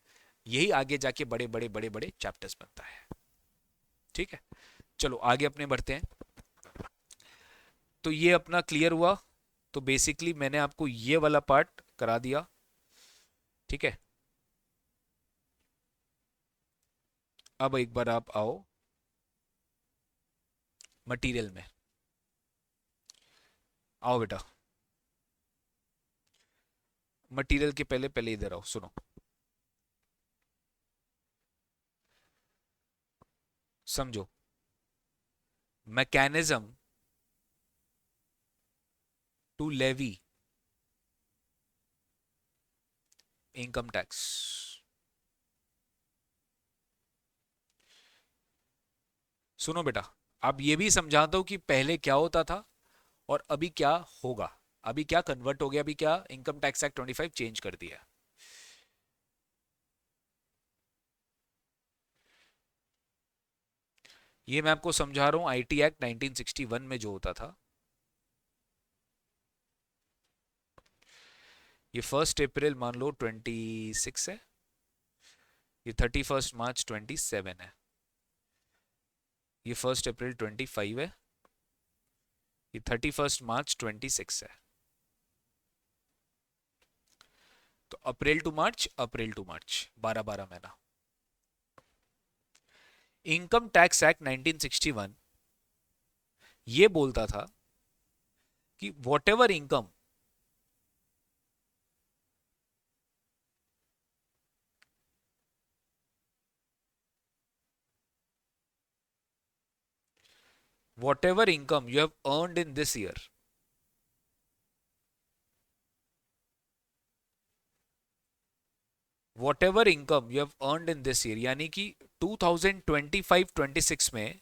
यही आगे जाके बड़े बड़े बड़े बड़े चैप्टर्स बनता है, ठीक है। चलो आगे अपने बढ़ते हैं। तो ये अपना क्लियर हुआ। तो बेसिकली मैंने आपको ये वाला पार्ट करा दिया, ठीक है। अब एक बार आप आओ मटेरियल में, आओ बेटा। मटेरियल के पहले पहले इधर आओ, सुनो, समझो। Mechanism to levy income tax. सुनो बेटा, अब ये भी समझाता हूं कि पहले क्या होता था और अभी क्या होगा। अभी क्या कन्वर्ट हो गया, अभी क्या इनकम टैक्स एक्ट 25 चेंज कर दिया। ये मैं आपको समझा रहा हूं आईटी एक्ट 1961 में जो होता था। ये 1 अप्रैल मान लो 26 है, ये 31 मार्च 27 है, ये 1 अप्रैल 25 है, ये 31 मार्च 26 है। तो अप्रैल टू मार्च, अप्रैल टू मार्च, 12-12 महीना। इनकम टैक्स एक्ट 1961 ये बोलता था कि what ever income whatever income you have earned in this year, whatever income you have earned in this year, यानी कि 2025-26 में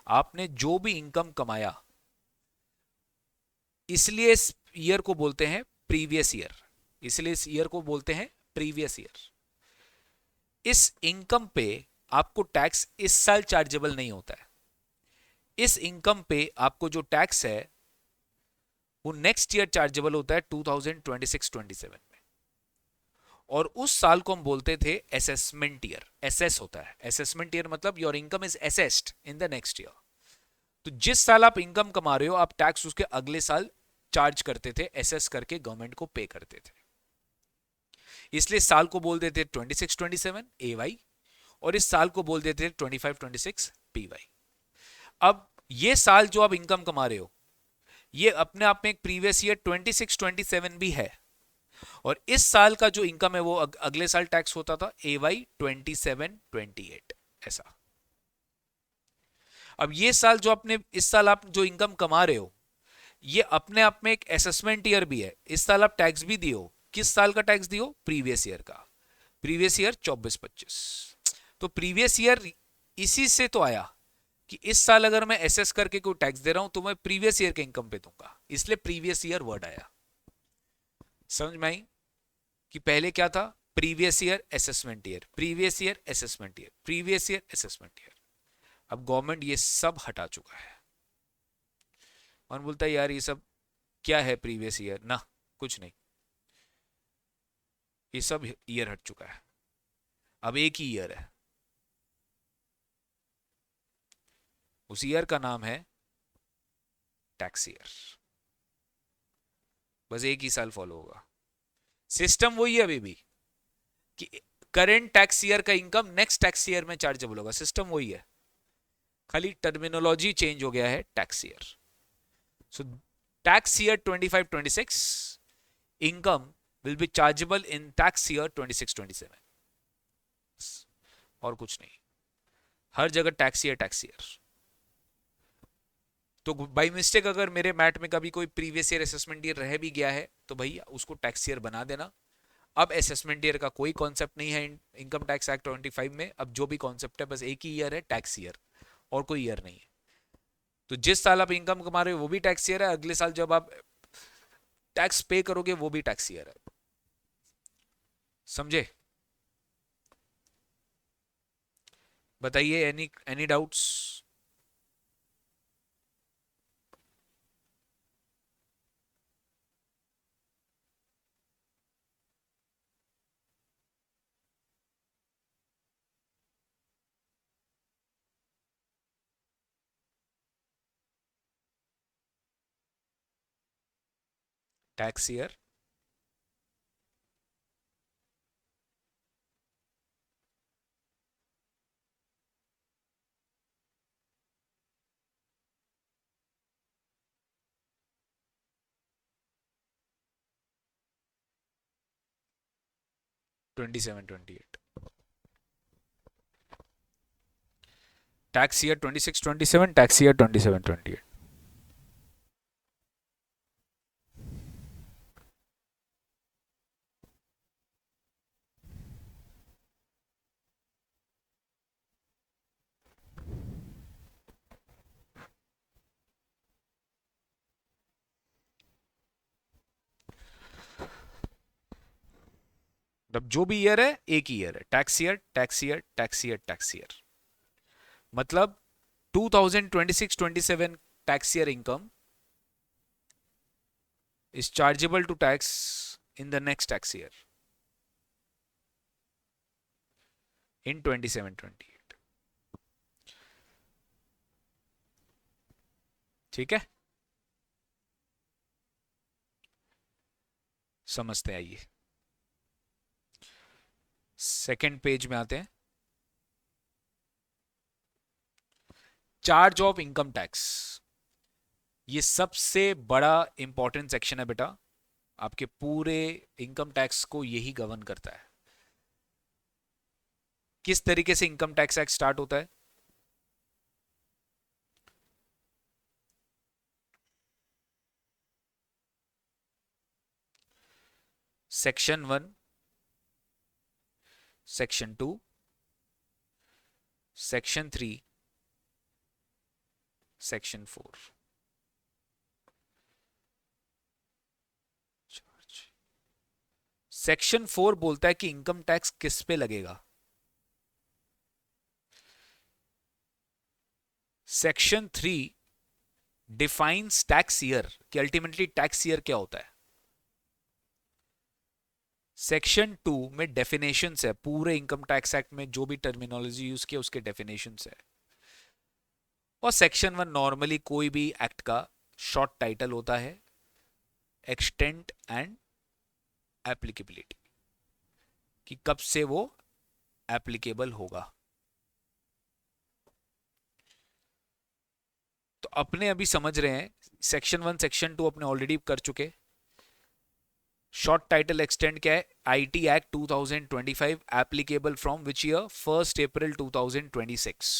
आपने जो भी इनकम कमाया, इसलिए इस ईयर को बोलते हैं प्रीवियस ईयर, इसलिए इस ईयर को बोलते हैं प्रीवियस ईयर। इस इनकम पे आपको टैक्स इस साल चार्जेबल नहीं होता है। इस इनकम पे आपको जो टैक्स है वो नेक्स्ट ईयर चार्जेबल होता है 2026-27 में। और उस साल को हम बोलते थे असेसमेंट ईयर। एसेस होता है असेसमेंट ईयर, मतलब your income is assessed in the next year. तो जिस साल आप इनकम कमा रहे हो, आप टैक्स उसके अगले साल चार्ज करते थे, एसेस करके गवर्नमेंट को पे करते थे। इसलिए साल को बोल देते 26-27 ए वाई, और इस साल को बोल देते 25-26 पी वाई। अब ये साल जो आप इनकम कमा रहे हो, ये अपने आप में एक प्रीवियस ईयर 26-27 भी है, और इस साल का जो इनकम है वो अगले साल टैक्स होता था ए वाई 27-28 ऐसा। अब ये साल जो आपने, इस साल आप जो इनकम कमा रहे हो, ये अपने आप में एक असेसमेंट ईयर भी है। इस साल आप टैक्स भी दियो। किस साल का टैक्स दियो? प्रीवियस ईयर का। Previous year 24-25। तो प्रीवियस ईयर इसी से तो आया कि इस साल अगर मैं एसएस करके कोई टैक्स दे रहा हूं तो मैं प्रीवियस ईयर के इनकम पे दूंगा, इसलिए प्रीवियस ईयर वर्ड आया। समझ में आई कि पहले क्या था? Previous year assessment year, previous year assessment year, previous year assessment year. अब गवर्नमेंट ये सब हटा चुका है। और बोलता है यार ये सब क्या है प्रीवियस ईयर ना, कुछ नहीं, ये सब ईयर हट चुका है। अब एक ही ईयर है, उस ईयर का नाम है टैक्स ईयर। बस एक ही साल फॉलो होगा। सिस्टम वही है अभी भी कि करंट टैक्स ईयर का इनकम नेक्स्ट टैक्स ईयर में चार्जेबल होगा। सिस्टम वही है, खाली टर्मिनोलॉजी चेंज हो गया है tax year. So tax year 25-26 income will be chargeable in tax year 26-27, और कुछ नहीं। हर जगह टैक्स ईयर। तो बाई मिस्टेक अगर मेरे मैट में कभी कोई प्रीवियस ईयर असेसमेंट ईयर रह भी गया है तो भैया उसको टैक्स ईयर बना देना। अब असेसमेंट ईयर का कोई कॉन्सेप्ट नहीं है इनकम टैक्स एक्ट 25 में। अब जो भी कॉन्सेप्ट है बस एक ही ईयर है, टैक्स ईयर, और कोई ईयर नहीं है। तो जिस साल आप इनकम कमा रहे हो वो भी टैक्स ईयर है, अगले साल जब आप टैक्स पे करोगे वो भी टैक्स ईयर है। समझे? बताइए, any any doubts? Tax year 27-28, tax year 26-27, tax year 27-28। मतलब जो भी ईयर है एक ही ईयर है, tax year tax year tax year tax year. मतलब 2026-27 tax year income is chargeable to tax in the next tax year in 27-28। ठीक है? समझते हैं, आइए सेकंड पेज में आते हैं। चार्ज ऑफ इनकम टैक्स, ये सबसे बड़ा इंपॉर्टेंट सेक्शन है बेटा, आपके पूरे इनकम टैक्स को यही गवर्न करता है। किस तरीके से इनकम टैक्स एक्ट स्टार्ट होता है? Section 1, section 2, section 3, section 4। Section 4 बोलता है कि इनकम टैक्स किस पे लगेगा। सेक्शन 3 डिफाइंस टैक्स ईयर, कि अल्टीमेटली टैक्स ईयर क्या होता है। सेक्शन 2 में डेफिनेशंस है, पूरे इनकम टैक्स एक्ट में जो भी टर्मिनोलॉजी यूज किया उसके डेफिनेशंस है। और सेक्शन 1 नॉर्मली कोई भी एक्ट का शॉर्ट टाइटल होता है, एक्सटेंट एंड एप्लीकेबिलिटी, कि कब से वो एप्लीकेबल होगा। तो अपने अभी समझ रहे हैं, सेक्शन 1 सेक्शन 2 अपने ऑलरेडी कर चुके। शॉर्ट टाइटल एक्सटेंड क्या है? IT act 2025 applicable from which year? 1 April 2026।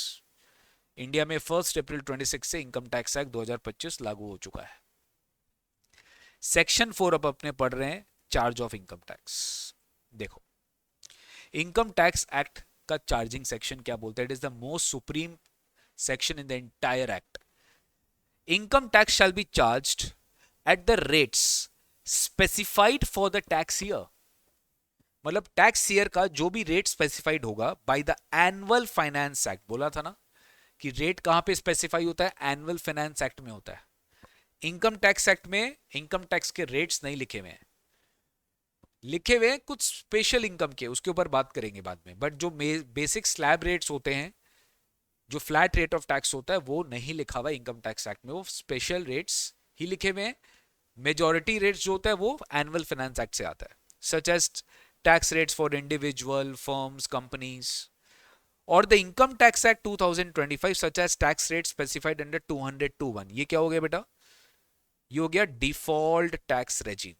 India में 1 अप्रैल 26 से इनकम टैक्स एक्ट 2025 लागू हो चुका है। सेक्शन 4 अब अपने पढ़ रहे हैं, चार्ज ऑफ इनकम टैक्स। देखो, इनकम टैक्स एक्ट का चार्जिंग सेक्शन क्या बोलता है? It is the most supreme section in the entire act. Income tax shall B charged at the rates specified for the tax year. मतलब tax year का जो भी rate specified होगा by the annual finance act. बोला था ना कि rate कहां पे स्पेसिफाई होता है? एनुअल फाइनेंस एक्ट में होता है। इनकम टैक्स एक्ट में इनकम टैक्स के रेट्स नहीं लिखे हुए हैं, लिखे हुए हैं कुछ स्पेशल इनकम के, उसके ऊपर बात करेंगे बाद में। बट जो बेसिक स्लैब रेट्स होते हैं, जो फ्लैट रेट ऑफ टैक्स होता है, वो नहीं लिखा हुआ इनकम टैक्स एक्ट में, वो स्पेशल रेट्स ही लिखे हुए हैं। मेजॉरिटी रेट्स जो होता है वो एनुअल फाइनेंस एक्ट से आता है, such as tax rates for individual firms companies, और the income tax act 2025 such as tax rate specified under 200(1). ये क्या हो गया बेटा? ये हो गया डिफॉल्ट टैक्स रेजिम।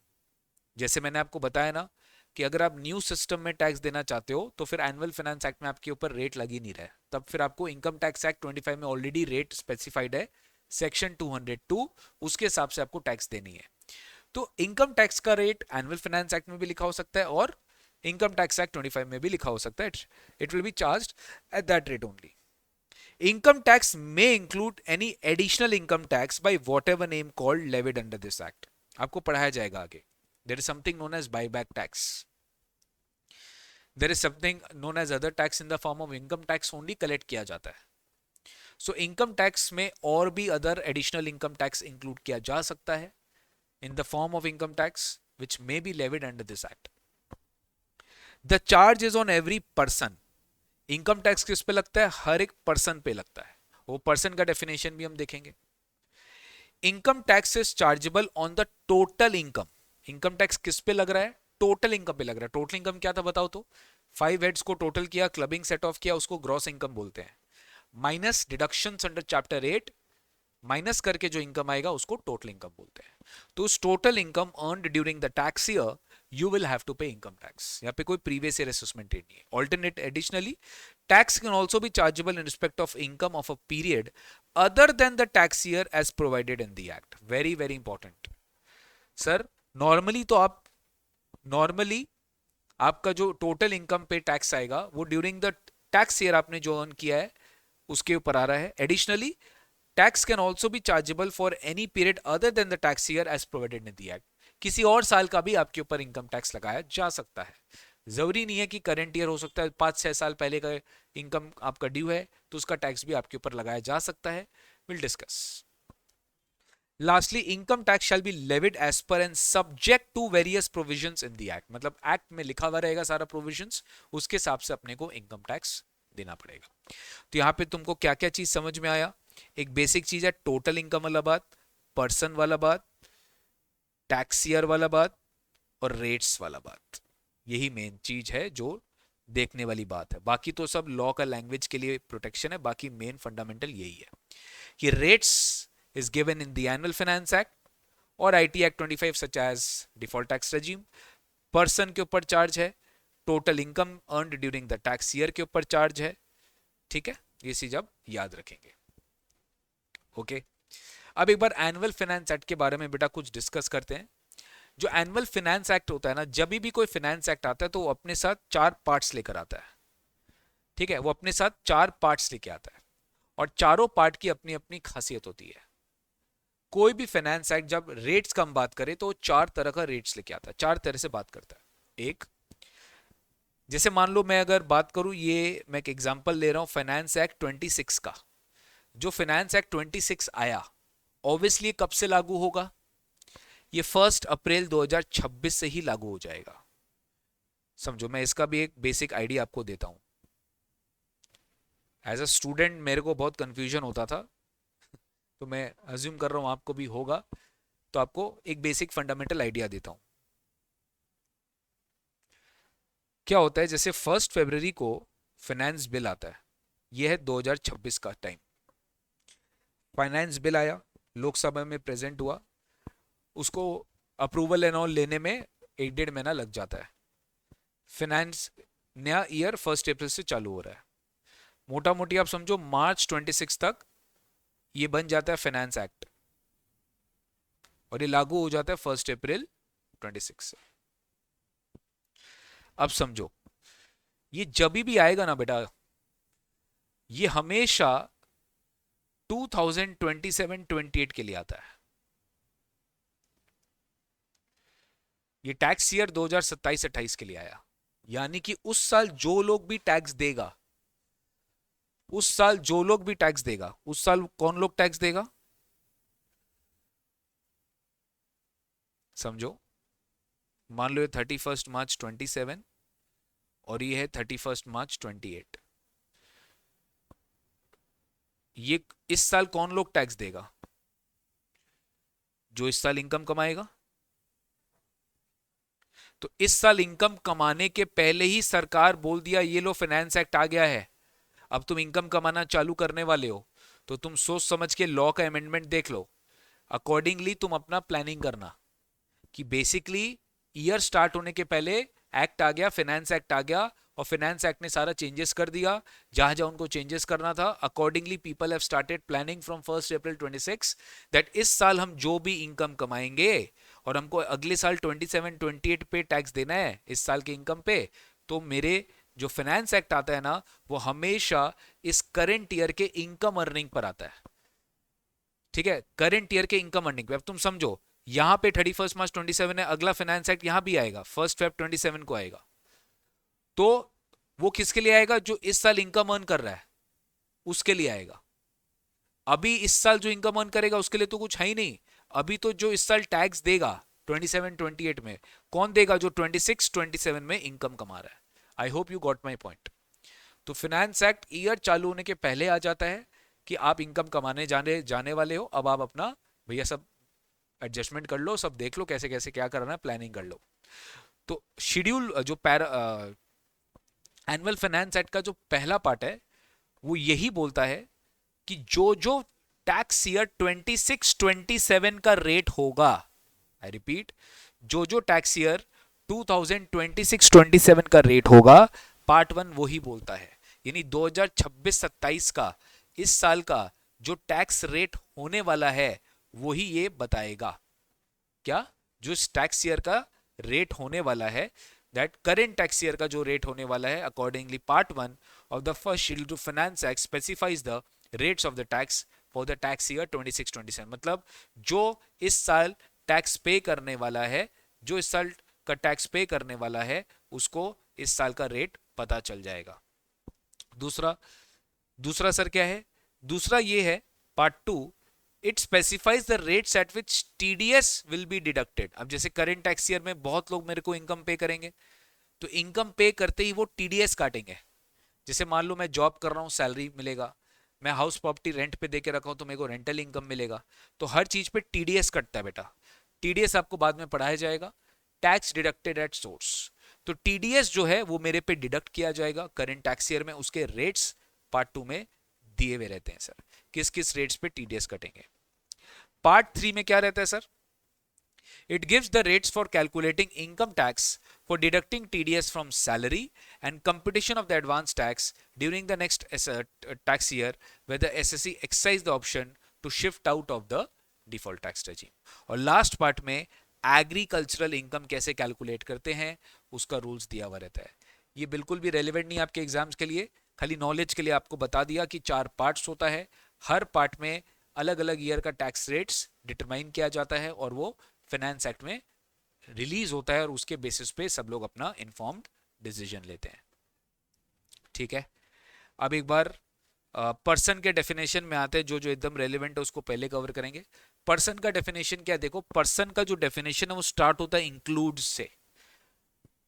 जैसे मैंने आपको बताया ना कि अगर आप न्यू सिस्टम में टैक्स देना चाहते हो तो फिर एनुअल फाइनेंस एक्ट में आपके ऊपर रेट लग ही नहीं रहा है, तब फिर आपको इनकम टैक्स एक्ट 25 में ऑलरेडी रेट स्पेसिफाइड है, सेक्शन 202, उसके हिसाब से आपको टैक्स देनी है। तो इनकम टैक्स का रेट एनुअल फाइनेंस एक्ट में भी लिखा हो सकता है और इनकम टैक्स एक्ट 25 में भी लिखा हो सकता है। It will B charged at that rate only. Income tax may include any additional income tax by whatever name called levied under this act. आपको पढ़ाया जाएगा आगे। There is something known as buyback tax. There is something known as other tax in the form of income tax only collect किया जाता है। So income tax में और भी other additional income tax include किया जा सकता है in the form of income tax which may be levied under this act. The charge is on every person. Income tax किस पे लगता है? हर एक पर्सन पे लगता है। वो पर्सन का डेफिनेशन भी हम देखेंगे। Income tax is chargeable on the total income. Income tax किस पे लग रहा है? टोटल इनकम पे लग रहा है। टोटल इनकम क्या था बताओ तो? 5 हेड्स को टोटल किया, क्लबिंग सेट ऑफ किया, उसको ग्रॉस इनकम बोलते हैं। Minus deductions under chapter 8, minus करके जो इनकम आएगा उसको टोटल इनकम बोलते हैं। तो उस total income earned during the tax year you will have to pay income tax. यहाँ पे कोई previous year assessment नहीं है। Alternate, additionally, tax can also be chargeable in respect of income of a period other than the tax year as provided in the act. Very very important. Sir, normally तो आप आपका जो total income पे tax आएगा वो during the tax year आपने जो earn किया है उसके ऊपर आ रहा है। Additionally tax can also be chargeable for any period other than the tax year as provided in the act. किसी और साल का भी आपके ऊपर इनकम टैक्स लगाया जा सकता है। जरूरी नहीं है कि करंट ईयर हो सकता है, 5-6 साल पहले का इनकम आपका ड्यू है तो उसका टैक्स भी आपके ऊपर लगाया जा सकता है। Will discuss. Lastly, income tax shall be levied as per and subject to various provisions in the act. मतलब एक्ट में लिखा हुआ रहेगा सारा प्रोविजंस, उसके हिसाब से अपने को इनकम टैक्स देना पड़ेगा। तो यहाँ पे तुमको क्या क्या चीज समझ में आया? एक बेसिक चीज है टोटल इनकम वाला बात, पर्सन वाला बात, टैक्स ईयर वाला बात, और रेट्स वाला बात, यही मेन चीज है जो देखने वाली बात है। बाकी तो सब लॉ का लैंग्वेज के लिए प्रोटेक्शन है, बाकी मेन फंडामेंटल यही है कि rates is given in the annual finance act और IT act 25 such as default tax regime. Person के ऊपर चार्ज है, total income earned during the tax year के ऊपर चार्ज है। ठीक है, ये चीज आप याद रखेंगे। ओके, अब एक बार एनुअल फाइनेंस एक्ट के बारे में बेटा कुछ डिस्कस करते हैं। जो एनुअल फाइनेंस एक्ट होता है ना, जब भी कोई फाइनेंस एक्ट आता है तो वो अपने साथ 4 पार्ट्स लेकर आता है। ठीक है, वो अपने साथ 4 पार्ट्स लेके आता है और चारों पार्ट की अपनी अपनी खासियत होती है। कोई भी फाइनेंस एक्ट जब रेट्स का हम बात करें तो 4 तरह का रेट्स लेके आता है, 4 तरह से बात करता है। एक, जैसे मान लो मैं अगर बात करूं, ये मैं एक एग्जांपल ले रहा हूं फाइनेंस एक्ट 26 का। जो फाइनेंस एक्ट 26 आया, ऑब्वियसली कब से लागू होगा? ये 1 अप्रैल 2026 से ही लागू हो जाएगा। समझो, मैं इसका भी एक बेसिक आइडिया आपको देता हूं। एज अ स्टूडेंट मेरे को बहुत कंफ्यूजन होता था, तो मैं अज्यूम कर रहा हूं आपको भी होगा, तो आपको एक बेसिक फंडामेंटल आइडिया देता हूं। क्या होता है, जैसे 1 फरवरी को फाइनेंस बिल आता है, यह है 2026 का टाइम। फाइनेंस बिल आया, लोकसभा में प्रेजेंट हुआ, उसको अप्रूवल एंड ऑल लेने में 1-1.5 महीना लग जाता है। फाइनेंस नया ईयर 1 अप्रैल से चालू हो रहा है। मोटा मोटी आप समझो मार्च 26 तक ये बन जाता है फाइनेंस एक्ट और ये लागू हो जाता है 1 अप्रैल 26 से। अब समझो, ये जब भी आएगा ना बेटा, ये हमेशा 2027-28 के लिए आता है। ये टैक्स ईयर 2027-28 के लिए आया, यानी कि उस साल जो लोग भी टैक्स देगा, उस साल जो लोग भी टैक्स देगा, उस साल कौन लोग टैक्स देगा? समझो, मान लो ये 31 मार्च 27 और ये है 31 मार्च 28। ये इस साल कौन लोग टैक्स देगा? जो इस साल इनकम कमाएगा। तो इस साल इनकम कमाने के पहले ही सरकार बोल दिया ये लो फाइनेंस एक्ट आ गया है, अब तुम इनकम कमाना चालू करने वाले हो, तो तुम सोच समझ के लॉ का अमेंडमेंट देख लो, अकॉर्डिंगली तुम अपना प्लानिंग करना कि बेसिकली ईयर स्टार्ट होने के पहले एक्ट आ गया, फाइनेंस एक्ट आ गया और फाइनेंस एक्ट ने सारा चेंजेस कर दिया जहां जहां उनको चेंजेस करना था। Accordingly people have started planning from 1 April 26 that इस साल हम जो भी इनकम कमाएंगे और हमको अगले साल 27-28 पे टैक्स देना है इस साल के इनकम पे, तो मेरे जो फाइनेंस एक्ट आता है ना, वो हमेशा इस करंट ईयर के इनकम अर्निंग पर आता है। ठीक है, करंट ईयर के इनकम अर्निंग पे। अब तुम समझो, यहां पे 31 मार्च 27 है, अगला फाइनेंस एक्ट यहां भी आएगा, 1 Feb 27 को आएगा, तो वो किसके लिए आएगा? जो इस साल इनकम अर्न कर रहा है उसके लिए आएगा। अभी इस साल जो इनकम अर्न करेगा उसके लिए तो कुछ है ही नहीं। अभी तो जो इस साल टैक्स देगा 27-28 में, कौन देगा? जो 26-27 में इनकम कमा रहा है। I hope you got my point. तो फाइनेंस एक्ट ईयर चालू होने के पहले आ जाता है कि आप इनकम कमाने जाने वाले हो, अब आप अपना भैया सब एडजस्टमेंट कर लो, सब देख लो कैसे कैसे क्या करना है, प्लानिंग कर लो। तो शेड्यूल जो एनुअल फाइनेंस एक्ट का जो पहला पार्ट है वो यही बोलता है कि जो जो टैक्स ईयर 26-27 का रेट होगा, आई रिपीट, जो जो टैक्स ईयर 2026-27 का रेट होगा, पार्ट 1 वो ही बोलता है। यानी 2026-27 का, इस साल का जो टैक्स रेट होने वाला है वो ही ये बताएगा। क्या? जो टैक्स ईयर का रेट होने वाला है, दैट करेंट टैक्स ईयर का जो रेट होने वाला है, accordingly part 1 of the first schedule to finance act specifies the rates of the tax for the tax year 26-27। मतलब जो इस साल टैक्स पे करने वाला है, जो इस साल का टैक्स पे करने वाला है, उसको इस साल का रेट पता चल जाएगा। दूसरा दूसरा सर क्या है? दूसरा ये है part 2, it specifies the rates eight which TDS will be deducted. अब जैसे करेंट टैक्स ईयर में बहुत लोग मेरे को इनकम पे करेंगे, तो इनकम पे करते ही वो टीडीएस काटेंगे। जैसे मान लो मैं जॉब कर रहा हूँ, सैलरी मिलेगा, मैं हाउस प्रॉपर्टी रेंट पे दे के रखा हूँ तो मेरे को रेंटल इनकम मिलेगा, तो हर चीज पे टीडीएस कटता है बेटा। टीडीएस आपको बाद में पढ़ाया जाएगा टैक्स डिडक्टेड एट सोर्स। तो टीडीएस जो है वो मेरे पे डिडक्ट किया जाएगा करंट टैक्स ईयर में, उसके रेट्स पार्ट 2 में दिए हुए रहते हैं सर, किस किस रेट्स पे टीडीएस कटेंगे। पार्ट 3 में क्या रहता है sir? It gives the rates for calculating income tax for deducting TDS from salary and computation of the advance tax during the next tax year where the SSE exercise the option to shift out of the default tax regime. और last part में agricultural income कैसे calculate करते हैं उसका rules दिया हुआ रहता है। ये बिल्कुल भी रेलिवेंट नहीं आपके एग्जाम्स के लिए, खाली नॉलेज के लिए आपको बता दिया कि 4 पार्ट्स होता है, हर पार्ट में अलग अलग ईयर का टैक्स रेट्स डिटरमाइन किया जाता है और वो फाइनेंस एक्ट में रिलीज होता है और उसके बेसिस पे सब लोग अपना इन्फॉर्म्ड डिसीजन लेते हैं। ठीक है, अब एक बार पर्सन के डेफिनेशन में आते हैं, जो जो एकदम रेलिवेंट है उसको पहले कवर करेंगे। पर्सन का डेफिनेशन क्या, देखो पर्सन का जो डेफिनेशन है वो स्टार्ट होता है इंक्लूड्स से।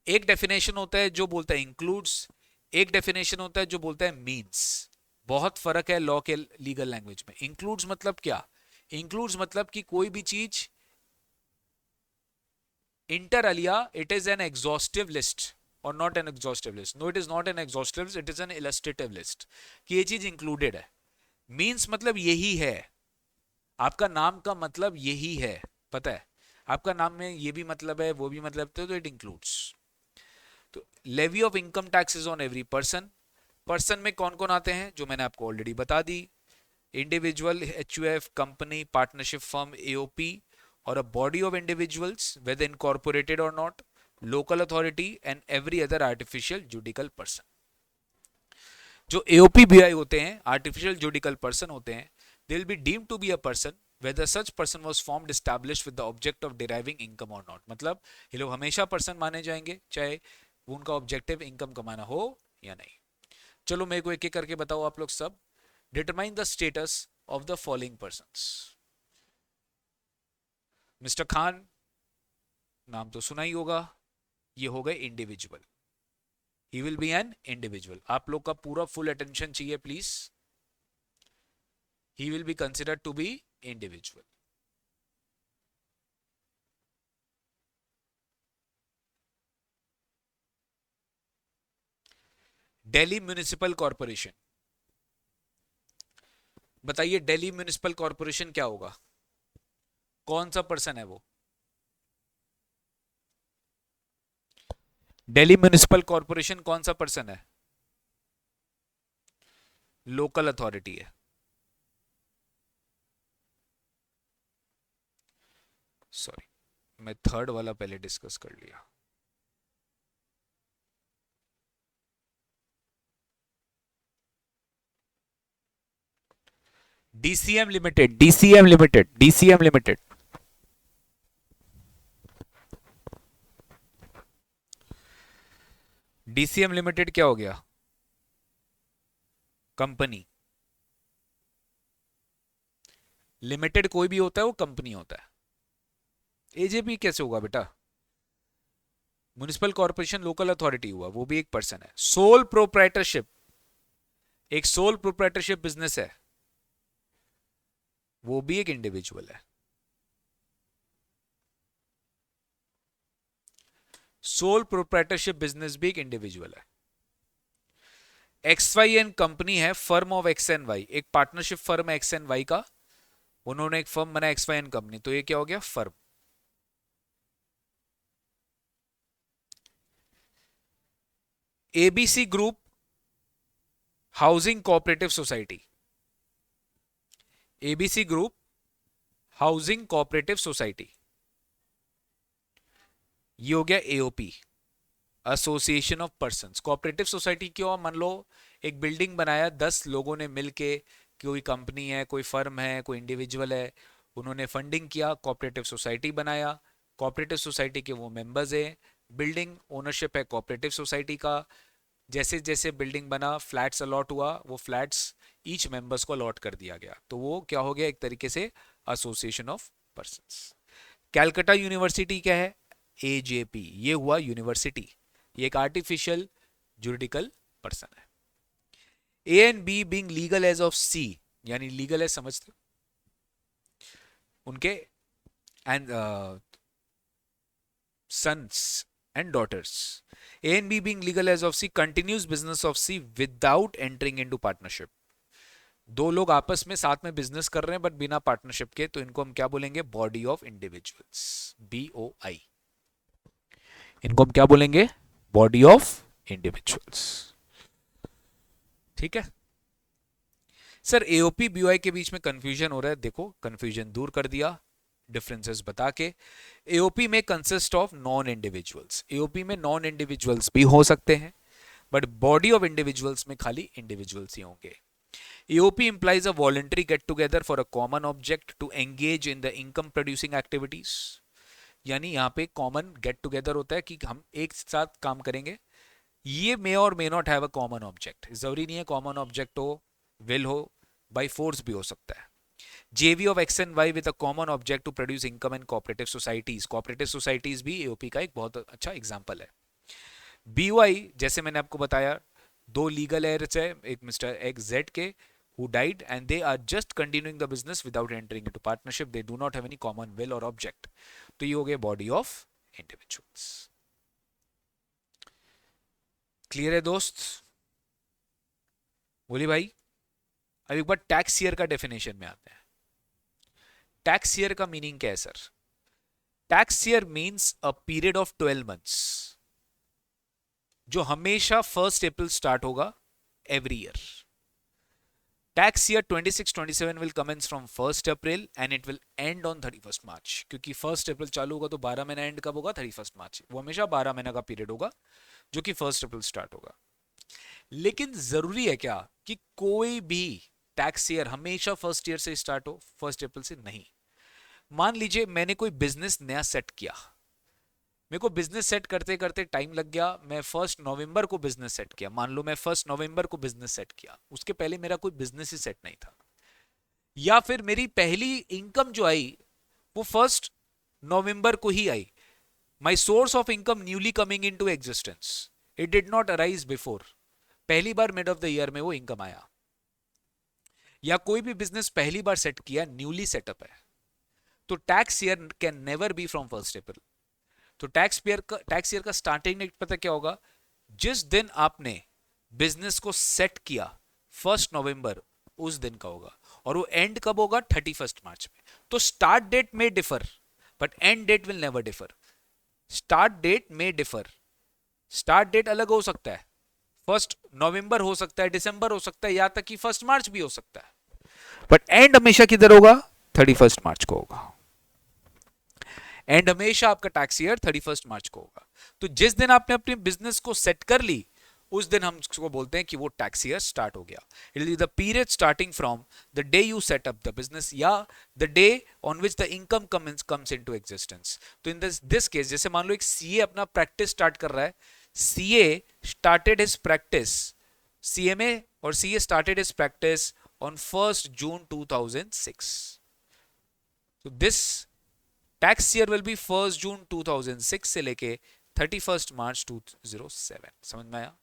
एक डेफिनेशन होता है जो बोलता है इंक्लूड्स, एक डेफिनेशन होता है जो बोलता है मीन्स। बहुत फर्क है लॉ के लीगल लैंग्वेज में। इंक्लूड्स मतलब क्या? इंक्लूड्स मतलब कि कोई भी चीज inter alia it is an exhaustive list or not an exhaustive list. No, it is not an exhaustive list, it is an illustrative list कि ये चीज इंक्लूडेड है। मीन्स मतलब यही है, आपका नाम का मतलब यही है, पता है आपका नाम में ये भी मतलब है वो भी मतलब, तो इट इंक्लूड्स। तो levy of income tax is on every person. Person में कौन कौन आते हैं जो मैंने आपको ऑलरेडी बता दी, individual, HUF, company, partnership firm, AOP, or a body of individuals whether incorporated or not, local authority and every other artificial judicial person। जो AOPBI होते हैं, artificial judicial person होते हैं, they will be deemed to be a person whether such person was formed established with the object of deriving income or not। मतलब ये लोग हमेशा person माने जाएंगे चाहे उनका ऑब्जेक्टिव इनकम कमाना हो या नहीं। चलो मेरे को एक एक करके बताओ आप लोग सब। Determine the status of the following persons. Mister Khan, नाम तो सुना ही होगा, ये हो गए individual, he will be an individual. आप लोग का पूरा फुल अटेंशन चाहिए please. He will be considered to be individual. Delhi municipal corporation, बताइए दिल्ली म्युनिसिपल कॉर्पोरेशन क्या होगा, कौन सा पर्सन है वो? दिल्ली म्युनिसिपल कॉर्पोरेशन कौन सा पर्सन है? लोकल अथॉरिटी है। सॉरी, मैं थर्ड वाला पहले डिस्कस कर लिया। DCM limited, DCM limited, DCM limited. DCM limited क्या हो गया? कंपनी। लिमिटेड कोई भी होता है वो कंपनी होता है। एजेपी कैसे होगा बेटा? म्युनिसिपल कॉर्पोरेशन लोकल अथॉरिटी हुआ, वो भी एक पर्सन है। सोल प्रोप्राइटरशिप, एक सोल प्रोप्राइटरशिप बिजनेस है, वो भी एक इंडिविजुअल है। सोल प्रोप्राइटरशिप बिजनेस भी एक इंडिविजुअल है। एक्स वाई एन कंपनी है, firm of X and Y, एक पार्टनरशिप फर्म है एक्स एन वाई का, उन्होंने एक फर्म बनाया एक्स वाई एन कंपनी, तो ये क्या हो गया? Firm. ABC group housing cooperative society, ABC group housing cooperative society, ये हो गया AOP, association of persons. Cooperative society क्यों? मान लो एक बिल्डिंग बनाया, 10 लोगों ने मिलके, कोई कंपनी है, कोई फर्म है, कोई इंडिविजुअल है, उन्होंने फंडिंग किया, कोऑपरेटिव सोसाइटी बनाया, कोऑपरेटिव सोसाइटी के वो मेंबर्स हैं, बिल्डिंग ओनरशिप है कोऑपरेटिव सोसाइटी का। जैसे जैसे बिल्डिंग बना, फ्लैट्स अलॉट हुआ, वो फ्लैट्स ईच मेंबर्स को अलॉट कर दिया गया, तो वो क्या हो गया? एक तरीके से association of persons. Calcutta university क्या है? एजेपी, ये हुआ यूनिवर्सिटी, ये एक आर्टिफिशियल जुरिडिकल पर्सन है। A and B being legal heirs of C, यानी लीगल है, समझते उनके, and sons and daughters. A and B being legal as of C continues business of C without entering into partnership. दो लोग आपस में साथ में बिजनेस कर रहे हैं बट बिना पार्टनरशिप के, तो इनको हम क्या बोलेंगे? Body of individuals, BOI। इनको हम क्या बोलेंगे? Body of individuals. ठीक है सर, एओपी बीओआई के बीच में कंफ्यूजन हो रहा है। देखो, कंफ्यूजन दूर कर दिया डिफरेंसेस बता के। एओपी में consist of non individuals, AOP में नॉन इंडिविजुअल्स भी हो सकते हैं, बट बॉडी ऑफ इंडिविजुअल्स में खाली इंडिविजुअल्स ही होंगे। EOP implies a voluntary get together for a common object to engage in the income producing activities। यानी यहाँ पे कॉमन गेट टुगेदर होता है कि हम एक साथ काम करेंगे। ये मे और may not have a common object, जरूरी नहीं है कॉमन ऑब्जेक्ट हो, विल हो, बाई फोर्स भी हो सकता है। JV of X and Y with a common object to produce income in cooperative societies, cooperative societies भी AOP का एक बहुत अच्छा एग्जाम्पल है। BOI जैसे मैंने आपको बताया, दो लीगल एयर्स है, एक मिस्टर एक्स जेड के who died and they are just continuing the business without entering into partnership, they do not have any common will or object। तो ये हो गया बॉडी ऑफ इंडिविजुअल्स। क्लियर है दोस्त? बोली भाई। अब एक बार टैक्स ईयर का डेफिनेशन में आते हैं। टैक्स ईयर का मीनिंग क्या है sir? Tax year means a period of 12 months जो हमेशा 1 अप्रैल स्टार्ट होगा every year. Tax year 26-27 will commence from 1st April and it will end on 31st March। क्योंकि 1st अप्रैल चालू होगा तो 12 महीना एंड कब होगा? 31st मार्च। वो हमेशा 12 महीना का पीरियड होगा जो कि 1st अप्रैल स्टार्ट होगा। लेकिन जरूरी है क्या कि कोई भी टैक्स ईयर हमेशा 1st ईयर से स्टार्ट हो, 1st अप्रैल से नहीं। मान लीजिए मैंने कोई बिजनेस नया सेट किया, मेरे को बिजनेस सेट करते करते टाइम लग गया, मैं 1 नवंबर को बिजनेस सेट किया। मान लो मैं 1 नवंबर को बिजनेस सेट किया, उसके पहले मेरा कोई बिजनेस ही सेट नहीं था। या फिर मेरी पहली इनकम जो आई वो 1 नवंबर को ही आई। My source of income newly coming into existence, it did not arise before. पहली बार मिड ऑफ द ईयर में वो इनकम आया। या कोई भी बिजनेस पहली बार सेट किया, न्यूली सेटअप है, तो tax year can never be from 1 April. तो टैक्स ईयर का स्टार्टिंग डेट पता क्या होगा? जिस दिन आपने बिजनेस को सेट किया 1 नवंबर, उस दिन का होगा। और वो एंड कब होगा? 31 मार्च में। तो स्टार्ट डेट में differ but end date will never differ. Start date में डिफर, स्टार्ट डेट अलग हो सकता है, 1 नवंबर हो सकता है, दिसंबर हो सकता है, यहां तक कि 1 मार्च भी हो सकता है, बट एंड हमेशा किधर होगा? 31 मार्च को होगा। एंड हमेशा आपका टैक्स ईयर 31 मार्च को होगा। तो जिस दिन आपने अपने बिजनेस को सेट कर ली, उस दिन हम उसको बोलते हैं कि वो टैक्स ईयर स्टार्ट हो गया। It is the period starting from the day you set up the business या the day on which the income comes into existence. तो इन दिस केस, जैसे मान लो एक सीए अपना प्रैक्टिस स्टार्ट कर रहा है, CA started his practice, CMA और CA started his practice on 1 June 2006। तो this tax year will be 1 June 2006 से लेके 31 मार्च 2007। समझ में आया?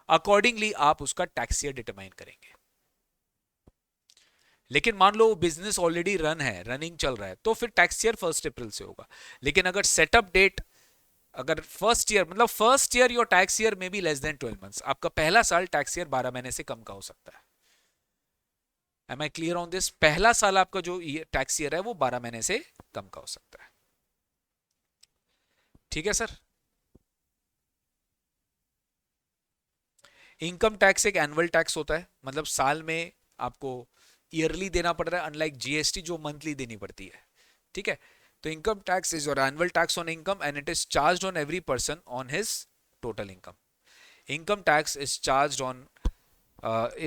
अकॉर्डिंगली आप उसका टैक्स ईयर डिटरमाइन करेंगे। लेकिन मान लो बिजनेस ऑलरेडी रनिंग चल रहा है, तो फिर टैक्स ईयर 1 अप्रैल से होगा। लेकिन अगर सेटअप डेट, अगर first year your tax year में बी लेस देन 12 मंथ्स, आपका पहला साल टैक्स ईयर 12 महीने से कम का हो सकता है। Am I clear on this? पहला साल आपका जो टैक्स ईयर है वो 12 महीने से कम का हो सकता है। ठीक है सर? इनकम टैक्स एक एनुअल टैक्स होता है, मतलब साल में आपको ईयरली देना पड़ रहा है, अनलाइक जीएसटी जो मंथली देनी पड़ती है। ठीक है? तो income tax is your annual tax on income and it is charged on every person on his total income. Income tax is charged on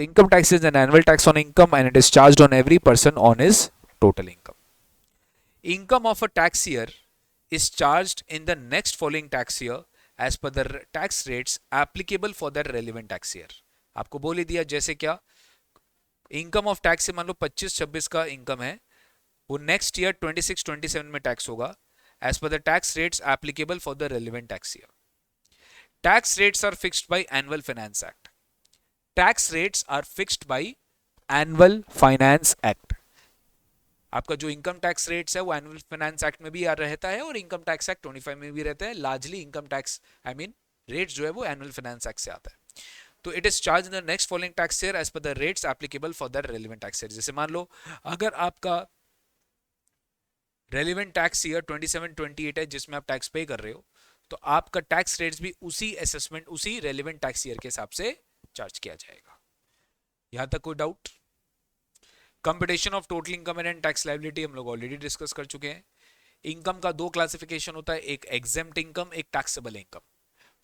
income tax is an annual tax on income and it is charged on every person on his total income. Income of a tax year is charged in the next following tax year as per the tax rates applicable for the relevant tax year। आपको बोल ही दिया, जैसे क्या income of tax से मान लो 25-26 का income है, वो नेक्स्ट ईयर 26-27 में टैक्स होगा as per the tax rates applicable for the relevant tax year। Tax rates are fixed by Annual Finance Act। Tax rates are fixed by Annual Finance Act। आपका जो income tax rates है वो annual finance act में भी आ रहता है और income tax act 25 में भी रहता है। Largely income tax I mean rates जो है वो एनुअल फाइनेंस एक्ट से आता है। तो it is charge in the next following tax year as per the rates applicable for the relevant tax year. जैसे मान लो अगर आपका रेलिवेंट टैक्स ईयर 27-28 है जिसमें आप टैक्स पे कर रहे हो, तो आपका टैक्स रेट्स भी उसी असेसमेंट उसी रेलिवेंट टैक्स ईयर के हिसाब से चार्ज किया जाएगा। यहां तक कोई doubt? Computation of total income and tax liability हम लोग ऑलरेडी डिस्कस कर चुके हैं। इनकम का दो क्लासिफिकेशन होता है, एक एग्जेम्प्ट इनकम, एक टैक्सेबल इनकम।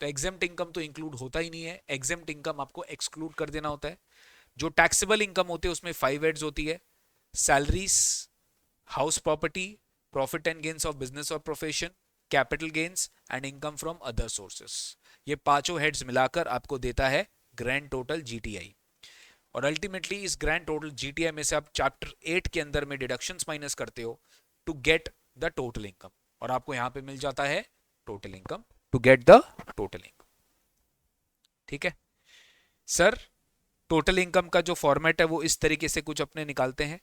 तो एग्जेम्प्ट इनकम तो इंक्लूड होता ही नहीं है, एग्जेम्प्ट इनकम आपको एक्सक्लूड कर देना होता है। जो टैक्सेबल इनकम होते हैं उसमें 5 हेड्स होती है, salaries, house property, profit and gains of business और profession, capital gains and income from other sources. ये पांचों हेड्स मिलाकर आपको देता है ग्रैंड टोटल जीटीआई। और अल्टीमेटली इस ग्रैंड टोटल जीटीआई में से आप चैप्टर 8 के अंदर में डिडक्शंस माइनस करते हो to get the total income, और आपको यहां पे मिल जाता है total income to get the total income. ठीक है सर, टोटल इनकम का जो फॉर्मेट है वो इस तरीके से कुछ अपने निकालते हैं।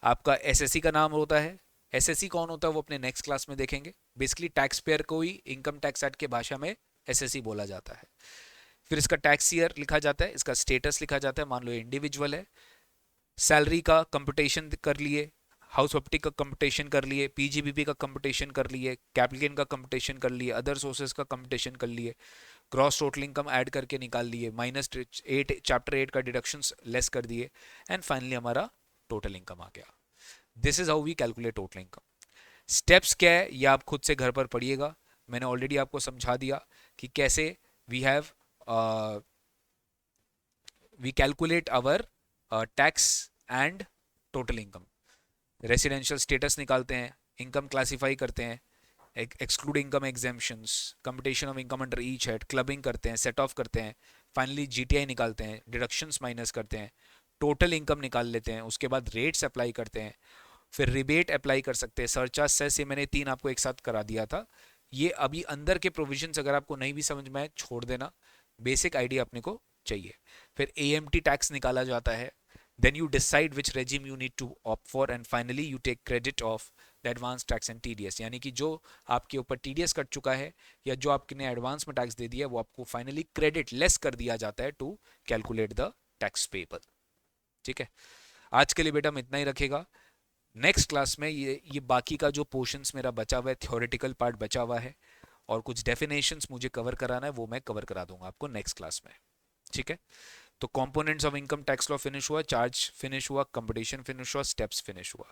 आपका एसएससी का नाम होता है, एसएससी कौन होता है वो अपने नेक्स्ट क्लास में देखेंगे। बेसिकली टैक्स पेयर को ही इनकम टैक्स एक्ट के भाषा में एसएससी बोला जाता है। फिर इसका टैक्स ईयर लिखा जाता है, इसका स्टेटस लिखा जाता है, मान लो इंडिविजुअल है, सैलरी का कंप्यूटेशन कर लिए, हाउस प्रॉपर्टी का कंप्यूटेशन कर लिए, पीजीबीपी का कंप्यूटेशन कर लिए, कैपिटल गेन का कंप्यूटेशन कर लिए, अदर सोर्सेज का कंप्यूटेशन कर लिए, क्रॉस टोटल इनकम ऐड करके निकाल लिए, -8 चैप्टर 8 का डिडक्शंस लेस कर दिए, एंड फाइनली हमारा टोटल इनकम आ गया। This is how we calculate total income. Steps क्या है ये आप खुद से घर पर पढ़िएगा, मैंने ऑलरेडी आपको समझा दिया कि कैसे we have we calculate our tax and total income. Residential status निकालते हैं, इनकम क्लासीफाई करते हैं, exclude income exemptions, computation of income under each head, clubbing करते हैं, सेट ऑफ करते हैं, फाइनली जीटीआई निकालते हैं, डिडक्शंस माइनस करते हैं, टोटल इनकम निकाल लेते हैं, उसके बाद रेट्स अप्लाई करते हैं, फिर रिबेट अप्लाई कर सकते हैं, सरचार्ज सेस, ये मैंने 3 आपको एक साथ करा दिया था। ये अभी अंदर के प्रोविजंस अगर आपको नहीं भी समझ में आए छोड़ देना, बेसिक आइडिया अपने को चाहिए। फिर एएमटी टैक्स निकाला जाता है, then you decide which regime you need to opt for, and finally you take credit of the advance tax and TDS। यानी कि जो आपके ऊपर TDS कट चुका है या जो आपने एडवांस में टैक्स दे दिया है वो आपको फाइनली क्रेडिट लेस कर दिया जाता है to calculate the tax payable. ठीक है, आज के लिए बेटा हम इतना ही रखेगा। नेक्स्ट क्लास में ये बाकी का जो पोर्शंस मेरा बचा हुआ है, थ्योरेटिकल पार्ट बचा हुआ है और कुछ डेफिनेशंस मुझे कवर कराना है, वो मैं कवर करा दूंगा आपको नेक्स्ट क्लास में। ठीक है, तो components of income tax law finish हुआ, चार्ज फिनिश हुआ, कंपटीशन फिनिश हुआ, स्टेप्स फिनिश हुआ।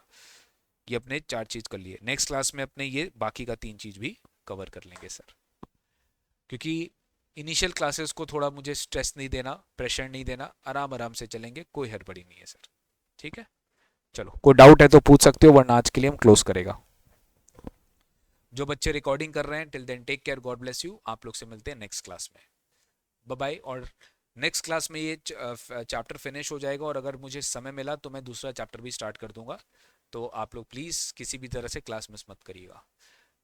ये अपने 4 चीज कर लिए। नेक्स्ट क्लास में अपने ये बाकी का 3 चीज भी कवर कर लेंगे सर, क्योंकि इनिशियल क्लासेस को थोड़ा मुझे स्ट्रेस नहीं देना, प्रेशर नहीं देना, आराम आराम से चलेंगे, कोई हड़बड़ी नहीं है सर। ठीक है, चलो कोई डाउट है तो पूछ सकते हो, वरना आज के लिए हम क्लोज करेगा। जो बच्चे रिकॉर्डिंग कर रहे हैं, till then take care, God bless you. आप लोग से मिलते हैं नेक्स्ट क्लास में, बाय बाय। और नेक्स्ट क्लास में ये चैप्टर फिनिश हो जाएगा और अगर मुझे समय मिला तो मैं दूसरा चैप्टर भी स्टार्ट कर दूंगा, तो आप लोग प्लीज़ किसी भी तरह से क्लास मिस मत करिएगा।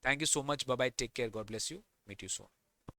Thank you so much, bye bye, take care, God bless you, meet you soon.